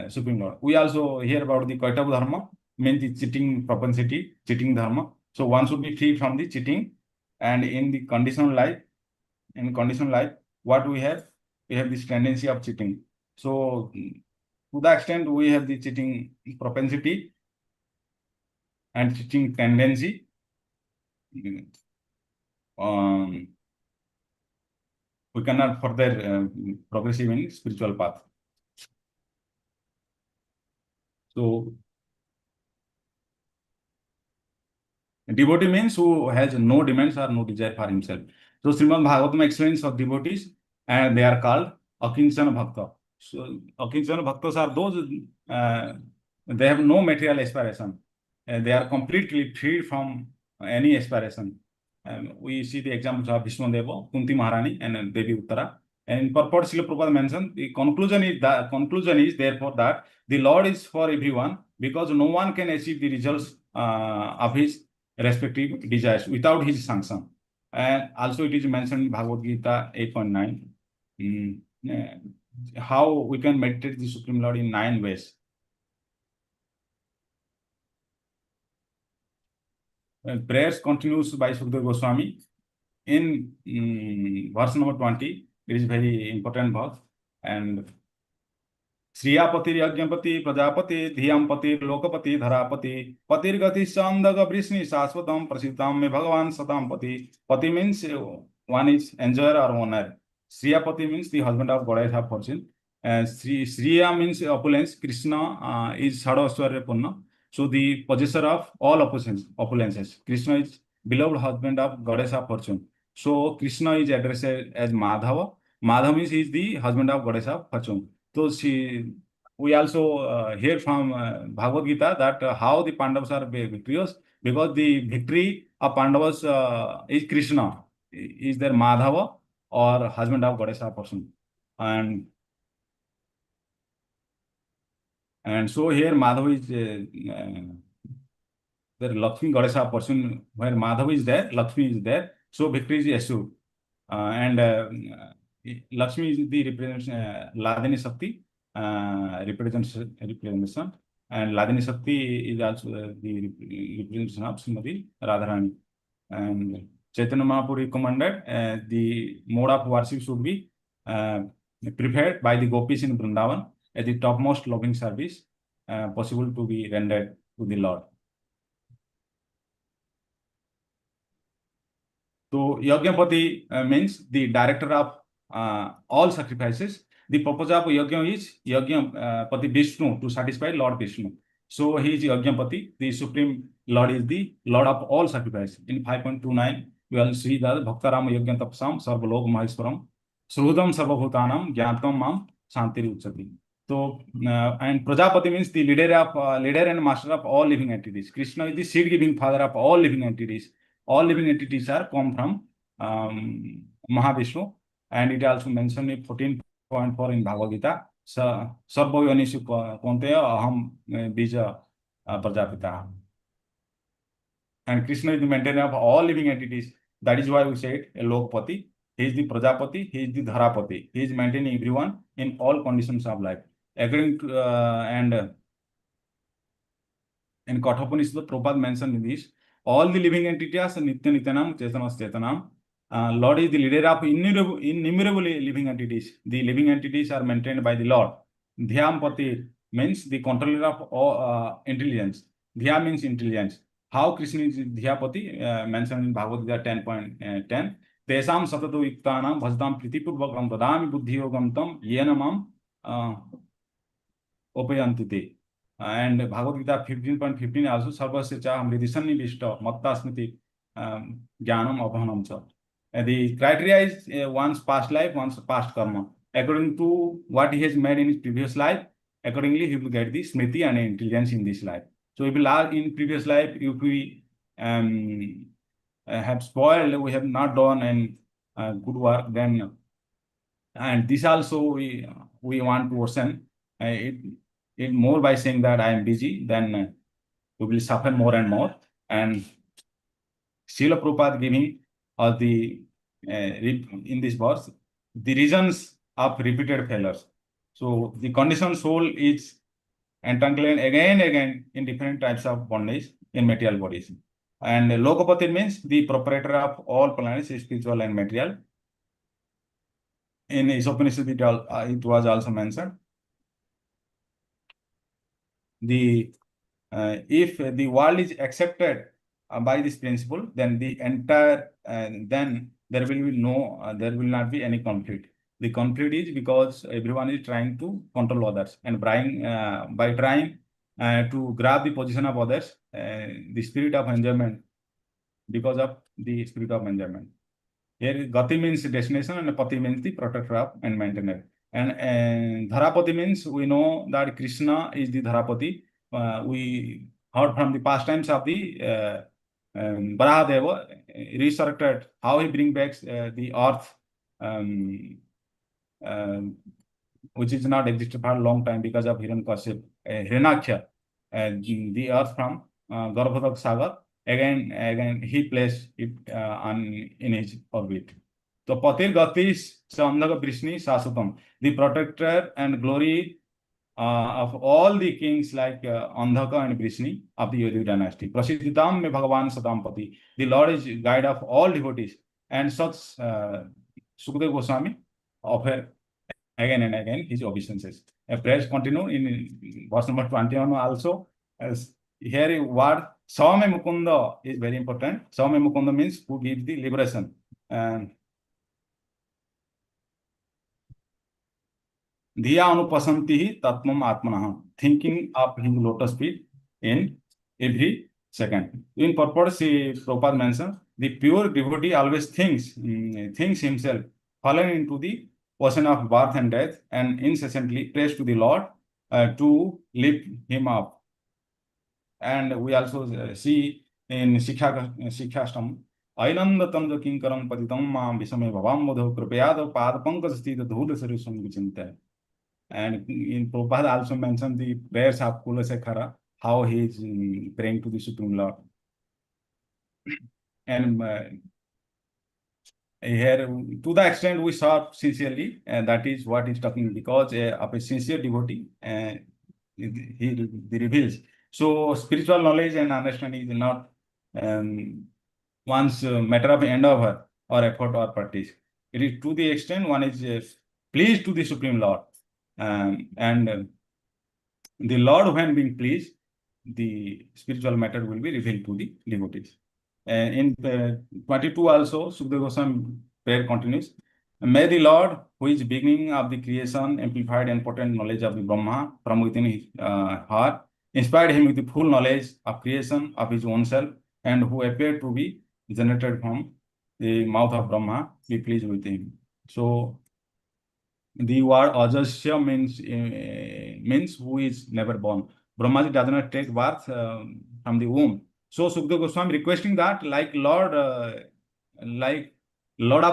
[SPEAKER 1] Supreme Lord. We also hear about the Kaitava Dharma, means the cheating propensity, cheating dharma. So one should be free from the cheating, and in the conditional life, what we have this tendency of cheating. So to the extent we have the cheating propensity and cheating tendency, we cannot further progressive in spiritual path. So devotee means who has no demands or no desire for himself. So Srimad Bhagavatam explains of devotees, and they are called Akinchana Bhakta. So Akinchana Bhaktas are those, they have no material aspiration. They are completely free from any aspiration. We see the examples of Vishnu Deva, Kunti Maharani, and Devi Uttara. And in purport, Srila Prabhupada mentioned, the conclusion is therefore that the Lord is for everyone, because no one can achieve the results of his respective desires without his sanction. And also it is mentioned in Bhagavad Gita 8.9, how we can meditate the Supreme Lord in 9 ways. Prayers continues by Sukadeva Goswami in verse number 20. It is very important verse. And श्रियापति यज्ञपति Prajapati धियांपति Lokpati धरापति पतिर्गति चंदग Vrishni शाश्वतम प्रसिद्धम में भगवान सताम पति. Pati means one is enjoyer or owner. Sriyapati means the husband of goddess of fortune. Sriya means opulence. Krishna is Sadhaswarya Punna. So the possessor of all opulences. Krishna is beloved husband of goddess of fortune. So Krishna is addressed as Madhava. Madhava means he is the husband of goddess of fortune. So we also hear from Bhagavad Gita that how the Pandavas are victorious, because the victory of Pandavas is Krishna, is their Madhava or husband of goddess of person. And so here Madhava is the Lakshmi goddess of person. Where Madhava is there, Lakshmi is there. So victory is assured. Lakshmi is the representation, Ladini Shakti representation, and Ladini Shakti is also the representation of Srimati Radharani. And Chaitanya Mahaprabhu recommended the mode of worship should be prepared by the gopis in Vrindavan as the topmost loving service possible to be rendered to the Lord. So Yajnapati means the director of all sacrifices. The purpose of Yajna is Yajnapati Vishnu, to satisfy Lord Vishnu. So he is Yajnapati. The Supreme Lord is the Lord of all sacrifice. In 5.29, we will see that Bhaktaram Yajna Tapsam Sarvalok Maheswaram Srudam Sarvabhutanam Jnatam Mam Shantiri Uchati. So and Prajapati means the leader and master of all living entities. Krishna is the seed-giving father of all living entities. All living entities are come from Mahavishnu, and it also mentioned in 14.4 in Bhagavad Gita. सर्वयोनिषु Kaunteya aham bija prajapita. And Krishna is the maintainer of all living entities. That is why we said a Lokpati. He is the Prajapati, he is the Dharapati. He is maintaining everyone in all conditions of life. According to and in Kathopanishad, Prabhupada mentioned this. All the living entities are Nitya Nityanam, Chetanas Chetanam. Lord is the leader of innumerable living entities. The living entities are maintained by the Lord. Dhyampati means the controller of all, intelligence. Dhya means intelligence. How Krishna is Dhyapati, mentioned in Bhagavad Gita 10.10. Tesam satato yuktanam bhajatam pritipurvakam tadami buddhiyogam tam yenamam upayantite. And Bhagavad Gita 15.15 also sarvasya cha mridisani vishta matta smriti jnanam abhanam cha. The criteria is one's past life, one's past karma. According to what he has made in his previous life, accordingly he will get the smriti and intelligence in this life. So if we are in previous life, if we have spoiled, we have not done any good work, then and this also we want to worsen it more by saying that I am busy, then we will suffer more and more. And Srila Prabhupada giving the in this verse the reasons of repeated failures. So the conditioned soul is entangled again and again in different types of bondage in material bodies. And Lokapati means the proprietor of all planets, spiritual and material. In Upanishad it was also mentioned. If the world is accepted by this principle, then the entire then there will be there will not be any conflict. The conflict is because everyone is trying to control others, and by trying to grab the position of others, the spirit of enjoyment, because of the spirit of enjoyment. Here Gati means destination and Pati means the protector of and maintainer. And Dharapati means we know that Krishna is the Dharapati. We heard from the pastimes of the Barahadeva, resurrected, how he brings back the earth, which is not existed for a long time because of Hiranyaksha, the earth from Garbhodak Sagar. Again, he placed it in his orbit. So Patir Gatis Chandaka Brishni Sāci-Sutā, the protector and glory of all the kings like Andhaka and Brishni of the Vedic dynasty. Prasiddhitam me Bhagavan Sadampati, the Lord is guide of all devotees. And such Sukadeva Goswami offer again and again his obeisances. A prayer continue in verse number 21 also. As here word Swami Mukunda is very important. Swami Mukunda means who gives the liberation. Dhiya anupasantihi tatmam atmanah, thinking of his lotus feet in every second. In purport, Prabhupada mentions the pure devotee always thinks himself fallen into the ocean of birth and death, and incessantly prays to the Lord to lift him up. And we also see in Shikhashtam, Ainanda Tamja Kinkaram Patitam Mam Visame Bhavam Modho Kripayado Pad Pankaj Sthita Dhula Sarusam Vichinta. And in Prabhupada also mentioned the prayers of Kulasekhara, how he is praying to the Supreme Lord. And here, to the extent we saw sincerely, that is what he's talking, because of a sincere devotee, he reveals. So spiritual knowledge and understanding is not one's matter of endeavor or effort or practice. It is to the extent one is pleased to the Supreme Lord. And the Lord, when being pleased, the spiritual matter will be revealed to the devotees. In 22 also, Sukadeva Goswami prayer continues. May the Lord, who is beginning of the creation, amplified and potent knowledge of the Brahma from within his heart, inspired him with the full knowledge of creation of his own self, and who appeared to be generated from the mouth of Brahma, be pleased with him. So the word Ajasya means who is never born. Brahmaji does not take birth from the womb. So Sukadeva Goswami requesting that, like Lord of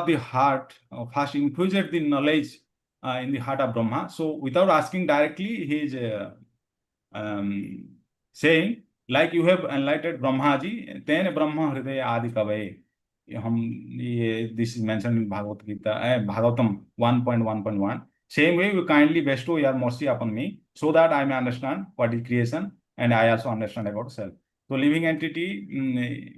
[SPEAKER 1] the heart, first infused the knowledge in the heart of Brahma. So without asking directly, he is saying, like you have enlightened Brahmaji, then Brahma Hridaya Adi Kavai. This is mentioned in Bhagavad Gita, Bhagavatam 1.1.1. Same way, you kindly bestow your mercy upon me, so that I may understand what is creation, and I also understand about self. So living entity,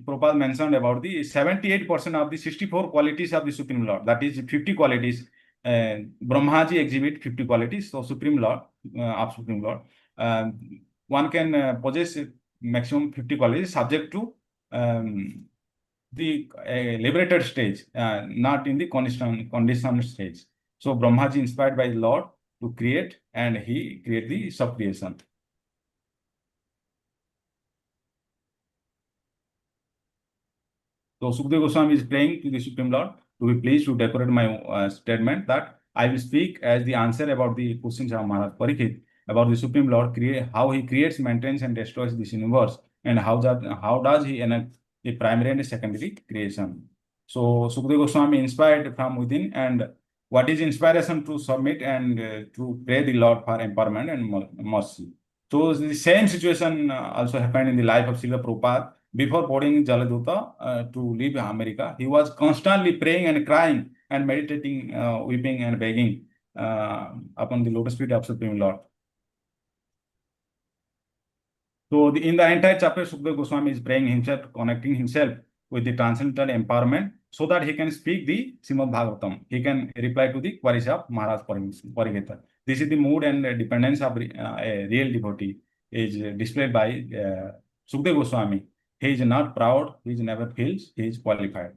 [SPEAKER 1] Prabhupada mentioned about the 78% of the 64 qualities of the Supreme Lord. That is 50 qualities. Brahmaji exhibit 50 qualities. So Supreme Lord, of Supreme Lord. One can possess maximum 50 qualities subject to the liberated stage, not in the conditioned stage. So Brahmaji inspired by the Lord to create, and he create the sub-creation. So Sukadeva Goswami is praying to the Supreme Lord to be pleased to decorate my statement that I will speak as the answer about the questions of Maharaj Parikshit about the Supreme Lord, how he creates, maintains, and destroys this universe, and how does he enact the primary and secondary creation. So Sukadeva Goswami inspired from within, and what is inspiration to submit and to pray the Lord for empowerment and mercy. So the same situation also happened in the life of Srila Prabhupada. Before boarding Jaladuta to leave America, he was constantly praying and crying and meditating, weeping and begging upon the lotus feet of Supreme Lord. So in the entire chapter, Sukadeva Goswami is praying himself, connecting himself with the transcendental empowerment so that he can speak the Srimad Bhagavatam. He can reply to the queries of Maharaj Parikshit. This is the mood and dependence of a real devotee is displayed by Sukadeva Goswami. He is not proud, he never feels, he is qualified.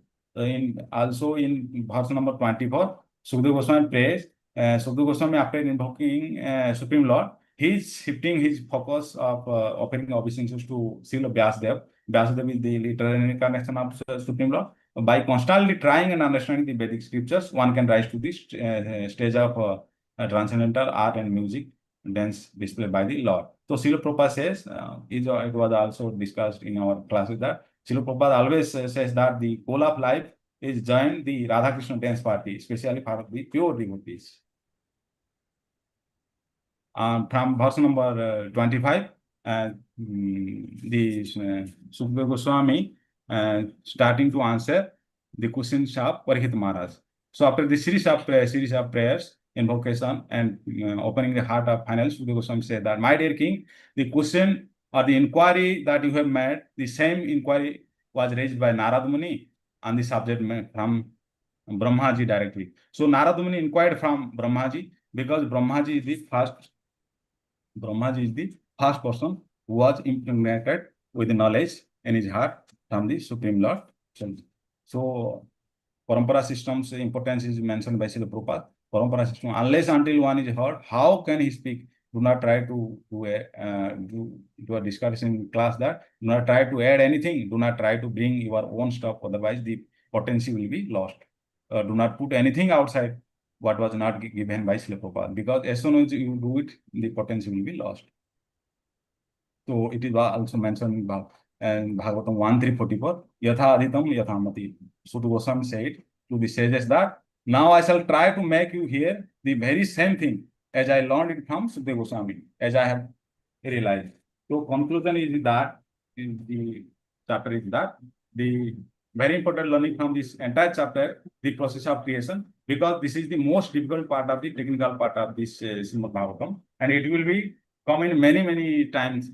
[SPEAKER 1] Also in verse number 24, Sukadeva Goswami prays, Sukadeva Goswami after invoking Supreme Lord, he is shifting his focus of offering obeisances to Srila Vyasadeva. Vyasadeva is the literary incarnation of Supreme Lord. By constantly trying and understanding the Vedic scriptures, one can rise to this stage of transcendental art and music dance displayed by the Lord. So Srila Prabhupada says, it was also discussed in our classes that Srila Prabhupada always says that the goal of life is join the Radha Krishna dance party, especially for the pure devotees. From verse number 25, the Sukadeva Goswami starting to answer the questions of Parikshit Maharaj. So after the series of prayers, invocation, and opening the heart of final, Sukadeva Goswami said that, my dear king, the question or the inquiry that you have made, the same inquiry was raised by Narad Muni on the subject from Brahmaji directly. So Narad Muni inquired from Brahmaji because Brahmaji is the first person who was impregnated with knowledge in his heart from the Supreme Lord. So Parampara system's importance is mentioned by Srila Prabhupada. Parampara system, unless until one is heard, how can he speak? Do not try to do a discussion class that. Do not try to add anything. Do not try to bring your own stuff. Otherwise, the potency will be lost. Do not put anything outside what was not given by Srila Prabhupada. Because as soon as you do it, the potency will be lost. So it is also mentioned in Bhagavatam 1.3.44, Yatha Adhitam Yathamati. So the Goswami said to the sages that, now I shall try to make you hear the very same thing as I learned it from Sukadeva Goswami, as I have realized. So conclusion is that, in the chapter is that, the very important learning from this entire chapter, the process of creation, because this is the most difficult part of the technical part of this Srimad Bhagavatam, and it will be come in many times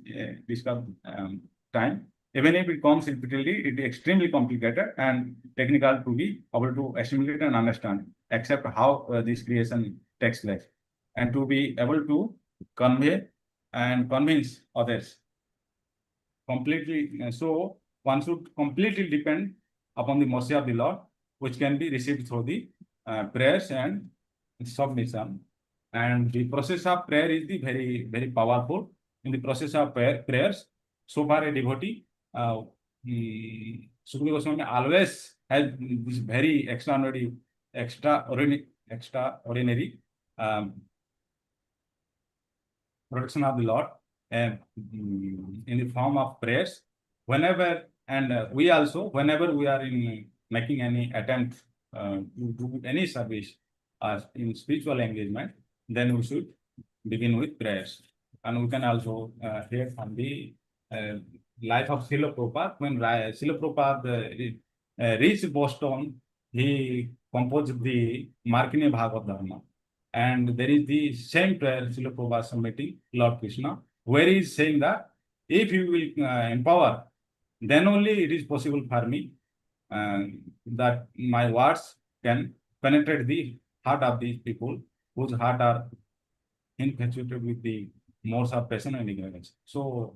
[SPEAKER 1] time. Even if it comes repeatedly, it is extremely complicated and technical to be able to assimilate and understand, except how this creation takes place, and to be able to convey and convince others completely. So one should completely depend upon the mercy of the Lord, which can be received through the prayers and submission. And the process of prayer is the very powerful. In the process of prayers, so far a devotee, Sukadeva Goswami always has this very extraordinary protection of the Lord, and in the form of prayers. Whenever, and we also, whenever we are in making any attempt to do any service, in spiritual engagement, then we should begin with prayers. And we can also hear from the uh, life of Srila Prabhupada. When Srila Prabhupada reached Boston, he composed the Markini Bhagavad Dharma. And there is the same prayer Srila Prabhupada submitting Lord Krishna, where he is saying that if you will empower, then only it is possible for me that my words can penetrate the heart of these people whose heart are infatuated with the modes of passion and ignorance. So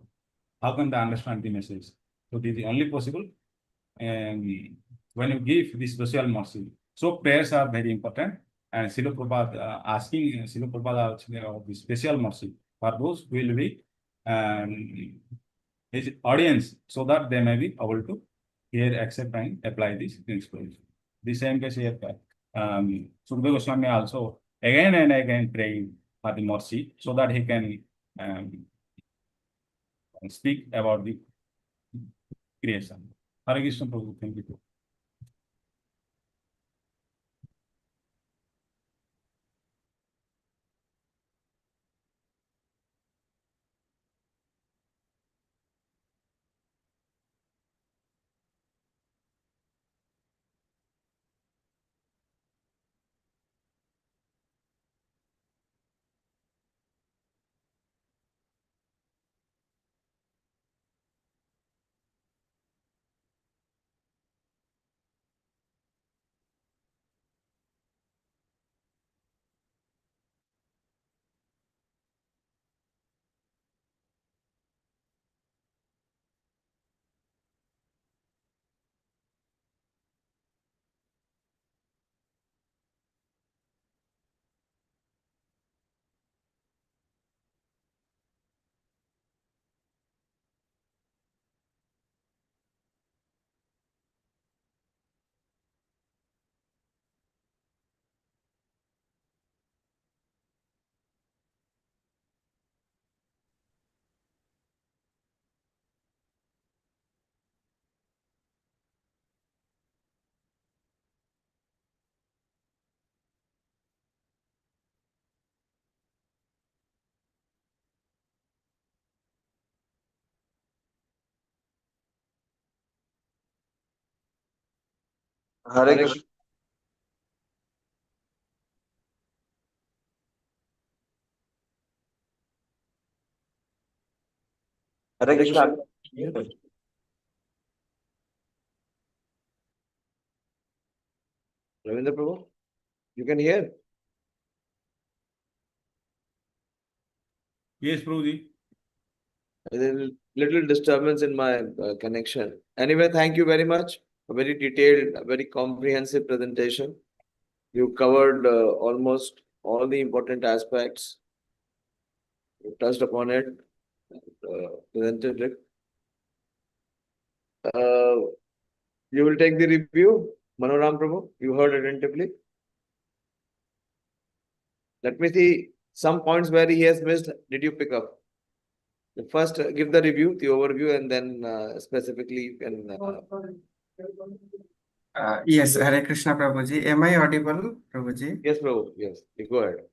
[SPEAKER 1] how can they understand the message? So this is only possible when you give this social mercy. So prayers are very important. And Srila Prabhupada asking Srila Prabhupada of the special mercy for those who will be his audience, so that they may be able to hear, accept, and apply these principles. The same case here, Sukadeva Goswami also again and again praying for the mercy, so that he can speak about the creation. Hare Krishna Prabhu, thank you.
[SPEAKER 2] Hare Krishna. Hare Krishna. Ravindra Prabhu, you can hear?
[SPEAKER 1] Yes, Prabhuji.
[SPEAKER 2] There's a little disturbance in my connection. Anyway, thank you very much. A very detailed, a very comprehensive presentation. You covered almost all the important aspects. You touched upon it, presented it. You will take the review, Manoram Prabhu. You heard attentively. Let me see some points where he has missed. Did you pick up? First, give the review, the overview, and then specifically you can.
[SPEAKER 3] Yes, Hare Krishna Prabhuji. Am I audible, Prabhuji?
[SPEAKER 2] Yes, Prabhu. Yes, you go ahead.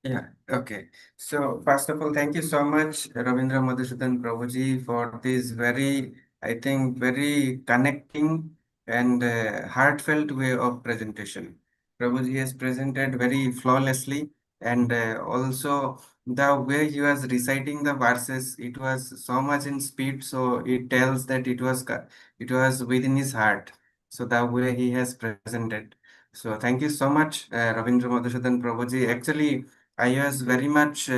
[SPEAKER 3] Yeah, okay. So first of all, thank you so much, Ravindra Madhusudan Prabhuji, for this very, I think, very connecting and heartfelt way of presentation. Prabhuji has presented very flawlessly, and also the way he was reciting the verses, it was so much in speed, so it tells that it was within his heart. So the way he has presented. So thank you so much, Ravindra Madhusudan Prabhuji. Actually, I was very much,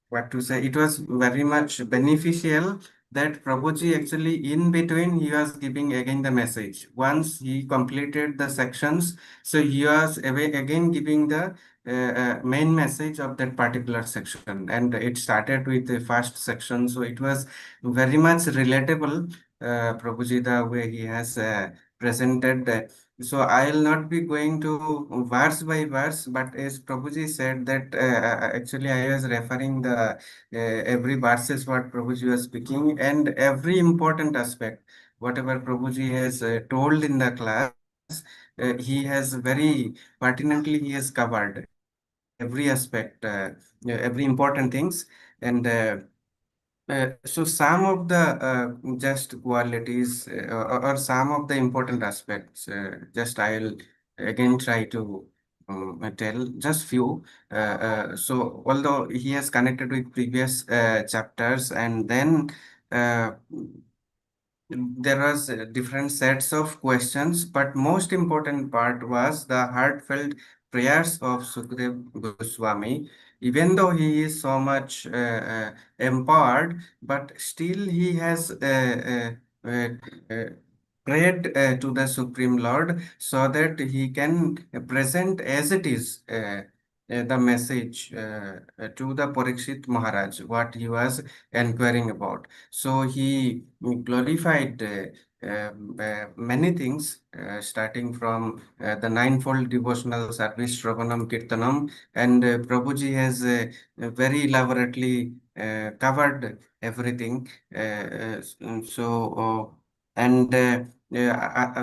[SPEAKER 3] what to say, it was very much beneficial that Prabhuji actually in between he was giving again the message. Once he completed the sections, so he was again giving the main message of that particular section. And it started with the first section. So it was very much relatable, Prabhuji, the way he has presented. So I'll not be going to verse by verse, but as Prabhuji said that actually I was referring the every verses what Prabhuji was speaking and every important aspect, whatever Prabhuji has told in the class. he has very pertinently he has covered every aspect, every important things, and so some of the just qualities or some of the important aspects, just I'll again try to tell just few. So although he has connected with previous chapters, and then uh, there was different sets of questions, but most important part was the heartfelt prayers of Sukhdev Goswami. Even though he is so much empowered, but still he has uh, uh, prayed to the Supreme Lord so that he can present as it is the message to the Parikshit Maharaj, what he was inquiring about. So he glorified many things, starting from the ninefold devotional service, Shravanam Kirtanam, and Prabhuji has very elaborately covered everything. And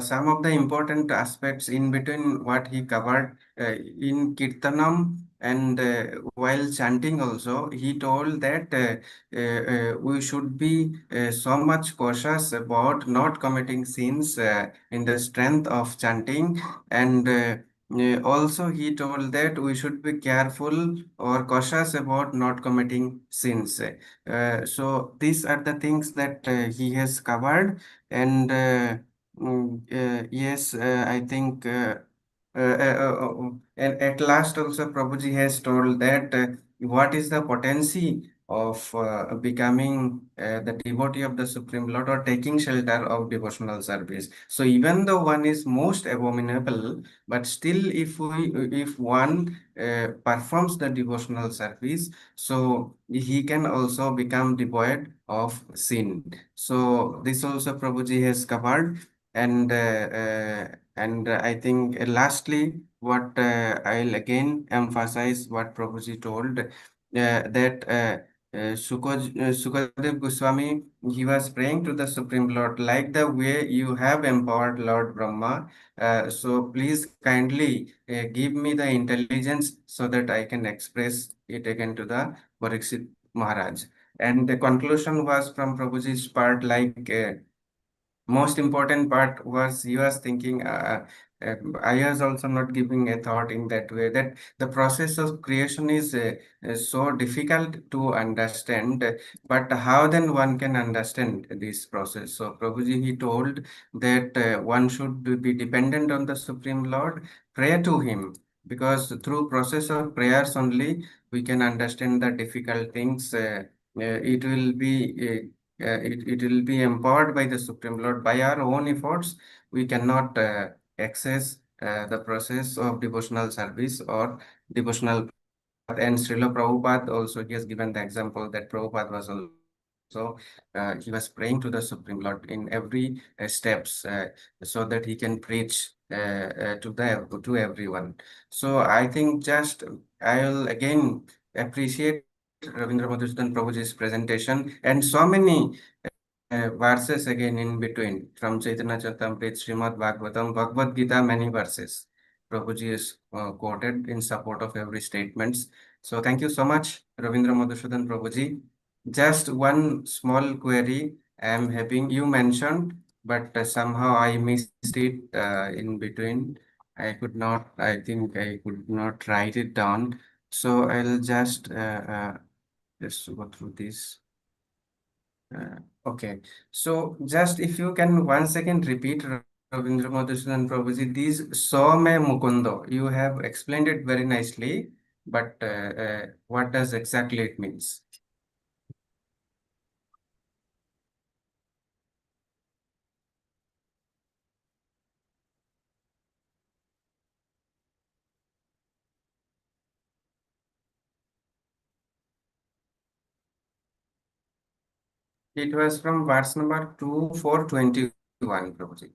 [SPEAKER 3] some of the important aspects in between what he covered in Kirtanam and while chanting also, he told that we should be so much cautious about not committing sins in the strength of chanting, and also he told that we should be careful or cautious about not committing sins. So these are the things that he has covered, and yes, I think. And at last also Prabhuji has told that what is the potency of becoming the devotee of the Supreme Lord or taking shelter of devotional service. So even though one is most abominable, but still if one performs the devotional service, so he can also become devoid of sin. So this also Prabhuji has covered. And I think lastly, what I'll again emphasize what Prabhuji told, that Sukadev Goswami, he was praying to the Supreme Lord, like the way you have empowered Lord Brahma. So please kindly give me the intelligence so that I can express it again to the Parikshit Maharaj. And the conclusion was from Prabhuji's part, like most important part was he was thinking, I was also not giving a thought in that way, that the process of creation is so difficult to understand, but how then one can understand this process? So Prabhuji, he told that one should be dependent on the Supreme Lord, pray to him, because through process of prayers only we can understand the difficult things. It will be it will be empowered by the Supreme Lord. By our own efforts, we cannot access the process of devotional service or devotional path. And Srila Prabhupada also, he has given the example that Prabhupada was also, he was praying to the Supreme Lord in every steps so that he can preach to everyone. So I think just I will again appreciate Ravindra Madhusudan Prabhuji's presentation, and so many verses again in between from Chaitanya Charitamrita, Srimad Bhagavatam, Bhagavad Gita, many verses. Prabhuji is quoted in support of every statements. So thank you so much, Ravindra Madhusudan Prabhuji. Just one small query I am having. You mentioned, but somehow I missed it in between. I think I could not write it down. So I'll just go through this. Okay, so just if you can once again repeat, Ravindra Madhusudan Prabhuji, these so me mukundo, you have explained it very nicely, but what does exactly it means? It was from verse number 2421, Prabhuji.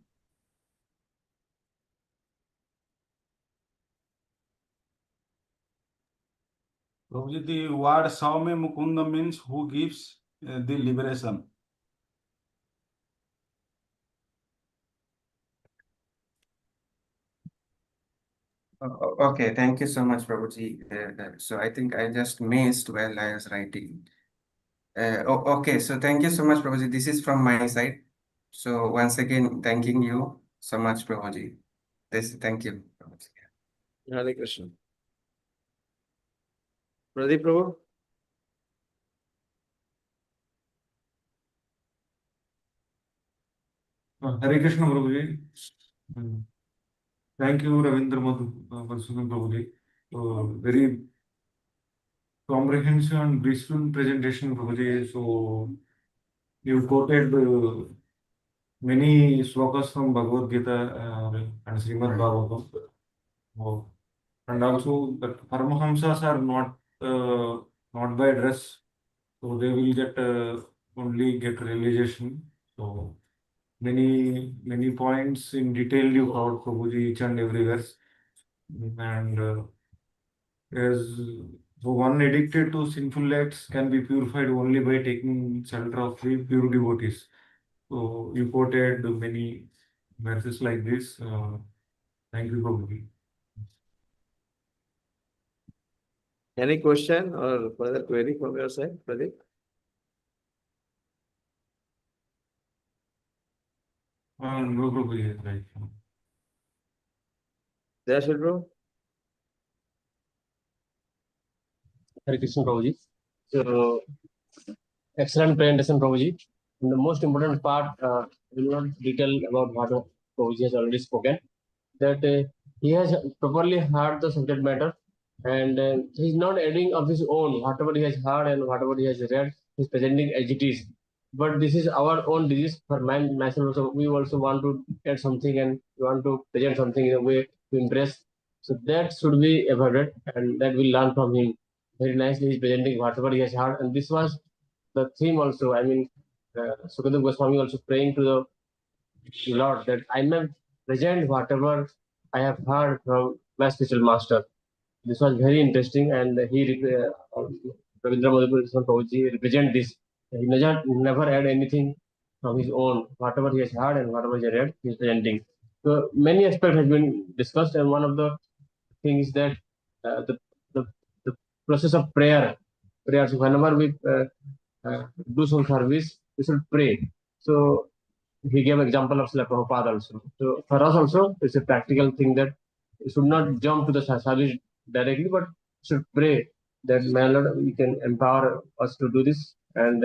[SPEAKER 1] Prabhuji, the word Saume Mukunda means who gives the liberation.
[SPEAKER 3] Okay, thank you so much, Prabhuji. So I think I just missed while I was writing. Okay, so thank you so much, Prabhuji. This is from my side. So once again, thanking you so much, Prabhuji. Thank you, Prabhuji.
[SPEAKER 2] Hare Krishna. Pradeep Prabhu?
[SPEAKER 4] Hare Krishna Prabhuji. Thank you, Ravindra Madhusudan Prabhuji. Very comprehensive and blissful presentation, Prabhuji. So you quoted many slokas from Bhagavad Gita and Srimad Bhagavatam. And also that Paramahamsas are not by dress, so they will get only get realization. So many points in detail you covered, Prabhuji, each and everywhere. And as one addicted to sinful acts can be purified only by taking shelter of three pure devotees. So you quoted many verses like this. Thank you, Prabhuji.
[SPEAKER 2] Any question or further query from your side, Pradeep?
[SPEAKER 4] No, Prabhuji, right.
[SPEAKER 2] Dayāśīl Prabhu?
[SPEAKER 5] Hare Krishna Prabhuji. So, excellent presentation, Prabhuji. And the most important part, I will not detail about what Prabhuji has already spoken, that he has properly heard the subject matter and he is not adding of his own. Whatever he has heard and whatever he has read, he is presenting as it is. But this is our own disease for myself also. We also want to add something and we want to present something in a way to impress. So that should be avoided and that we learn from him. Very nicely he is presenting whatever he has heard. And this was the theme also. I mean, Sukadeva Goswami also praying to the Lord that I may present whatever I have heard from my spiritual master. This was very interesting, and Ravindra Madhupur Prabhuji represent this. He never add anything from his own. Whatever he has heard and whatever he has read, he is presenting. So many aspects have been discussed, and one of the things is that the, the the process of prayer. Prayer. So whenever we do some service, we should pray. So he gave example of Srila Prabhupada also. So for us also, it's a practical thing that we should not jump to the service directly, but should pray that my Lord, we can empower us to do this. And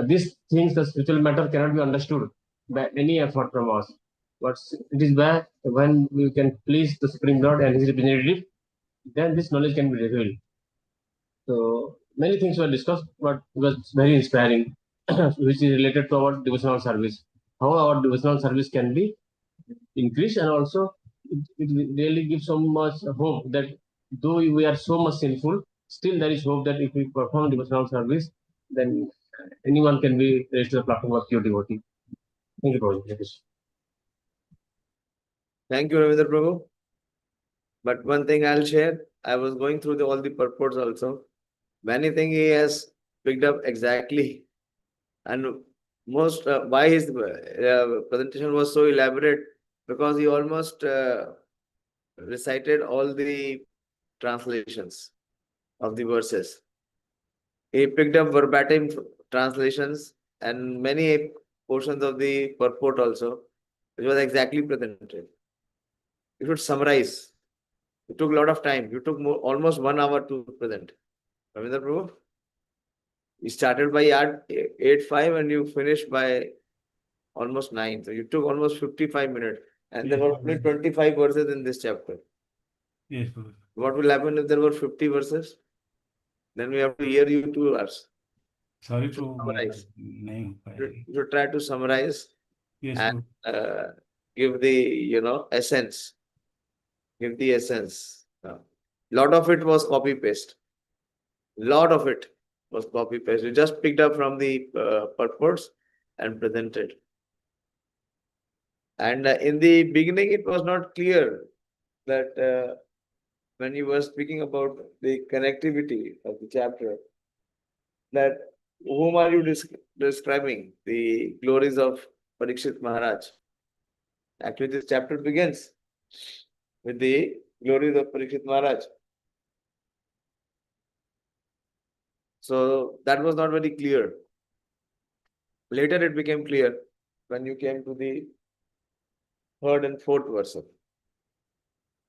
[SPEAKER 5] these things, the spiritual matter cannot be understood by any effort from us. But it is by when we can please the Supreme Lord and His representative, then this knowledge can be revealed. So many things were discussed, but it was very inspiring, which is related to our devotional service. How our devotional service can be increased, and also it really gives so much hope that though we are so much sinful, still there is hope that if we perform devotional service, then anyone can be raised to the platform of pure devotee. Thank you, Prabhuji.
[SPEAKER 2] Thank you, Ravindra Prabhu. But one thing I'll share, I was going through all the purports also. Many things he has picked up exactly. And most, why his presentation was so elaborate, because he almost recited all the translations of the verses. He picked up verbatim translations and many portions of the purport also, which was exactly presented. You should summarize. It took a lot of time. You took almost 1 hour to present. Ravindra Prabhu? You started by 8:05 and you finished by almost 9. So you took almost 55 minutes. And there were only 25 verses in this chapter.
[SPEAKER 1] Yes, Prabhuji.
[SPEAKER 2] What will happen if there were 50 verses? Then we have to hear you 2 hours.
[SPEAKER 1] Sorry,
[SPEAKER 2] To
[SPEAKER 1] Prabhu,
[SPEAKER 2] summarize.
[SPEAKER 1] nahi ho payega.
[SPEAKER 2] You should try to summarize
[SPEAKER 1] Yes,
[SPEAKER 2] and
[SPEAKER 1] Prabhu.
[SPEAKER 2] give the essence. Give the essence. Lot of it was copy paste. Lot of it was copy paste. You just picked up from the purports and presented. And in the beginning, it was not clear that when you were speaking about the connectivity of the chapter, that whom are you describing? The glories of Parikshit Maharaj. Actually, this chapter begins with the glories of Parikshit Maharaj. So that was not very clear. Later it became clear when you came to the third and fourth verse.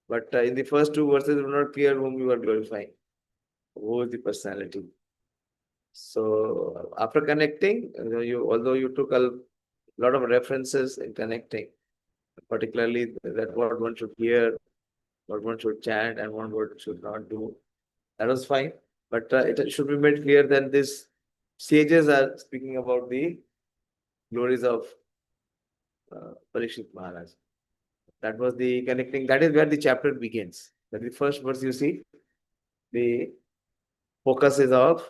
[SPEAKER 2] But in the first two verses, it was not clear whom you were glorifying, who is the personality. So after connecting, although you took a lot of references in connecting, particularly that what one should hear, what one should chant, and what one should not do, that was fine. But it should be made clear that these sages are speaking about the glories of Parikshit Maharaj. That was the connecting. That is where the chapter begins. That is the first verse you see. The focus is of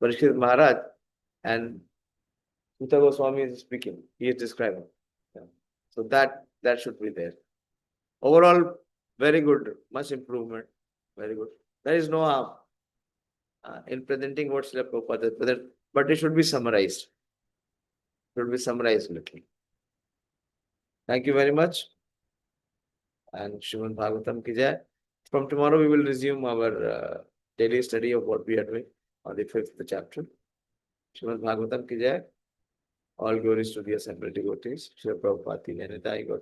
[SPEAKER 2] Parikshit Maharaj, and Sutta Goswami is speaking. He is describing. Yeah. So that should be there. Overall, very good. Much improvement. Very good. There is no harm in presenting what Srila Prabhupada has presented, but it should be summarized. Should be summarized little. Thank you very much. And Srimad Bhagavatam ki jai. From tomorrow, we will resume our daily study of what we are doing on the 5th chapter. Srimad Bhagavatam ki jai. All glories to the assembled devotees. Srila Prabhupada, Nitai, God,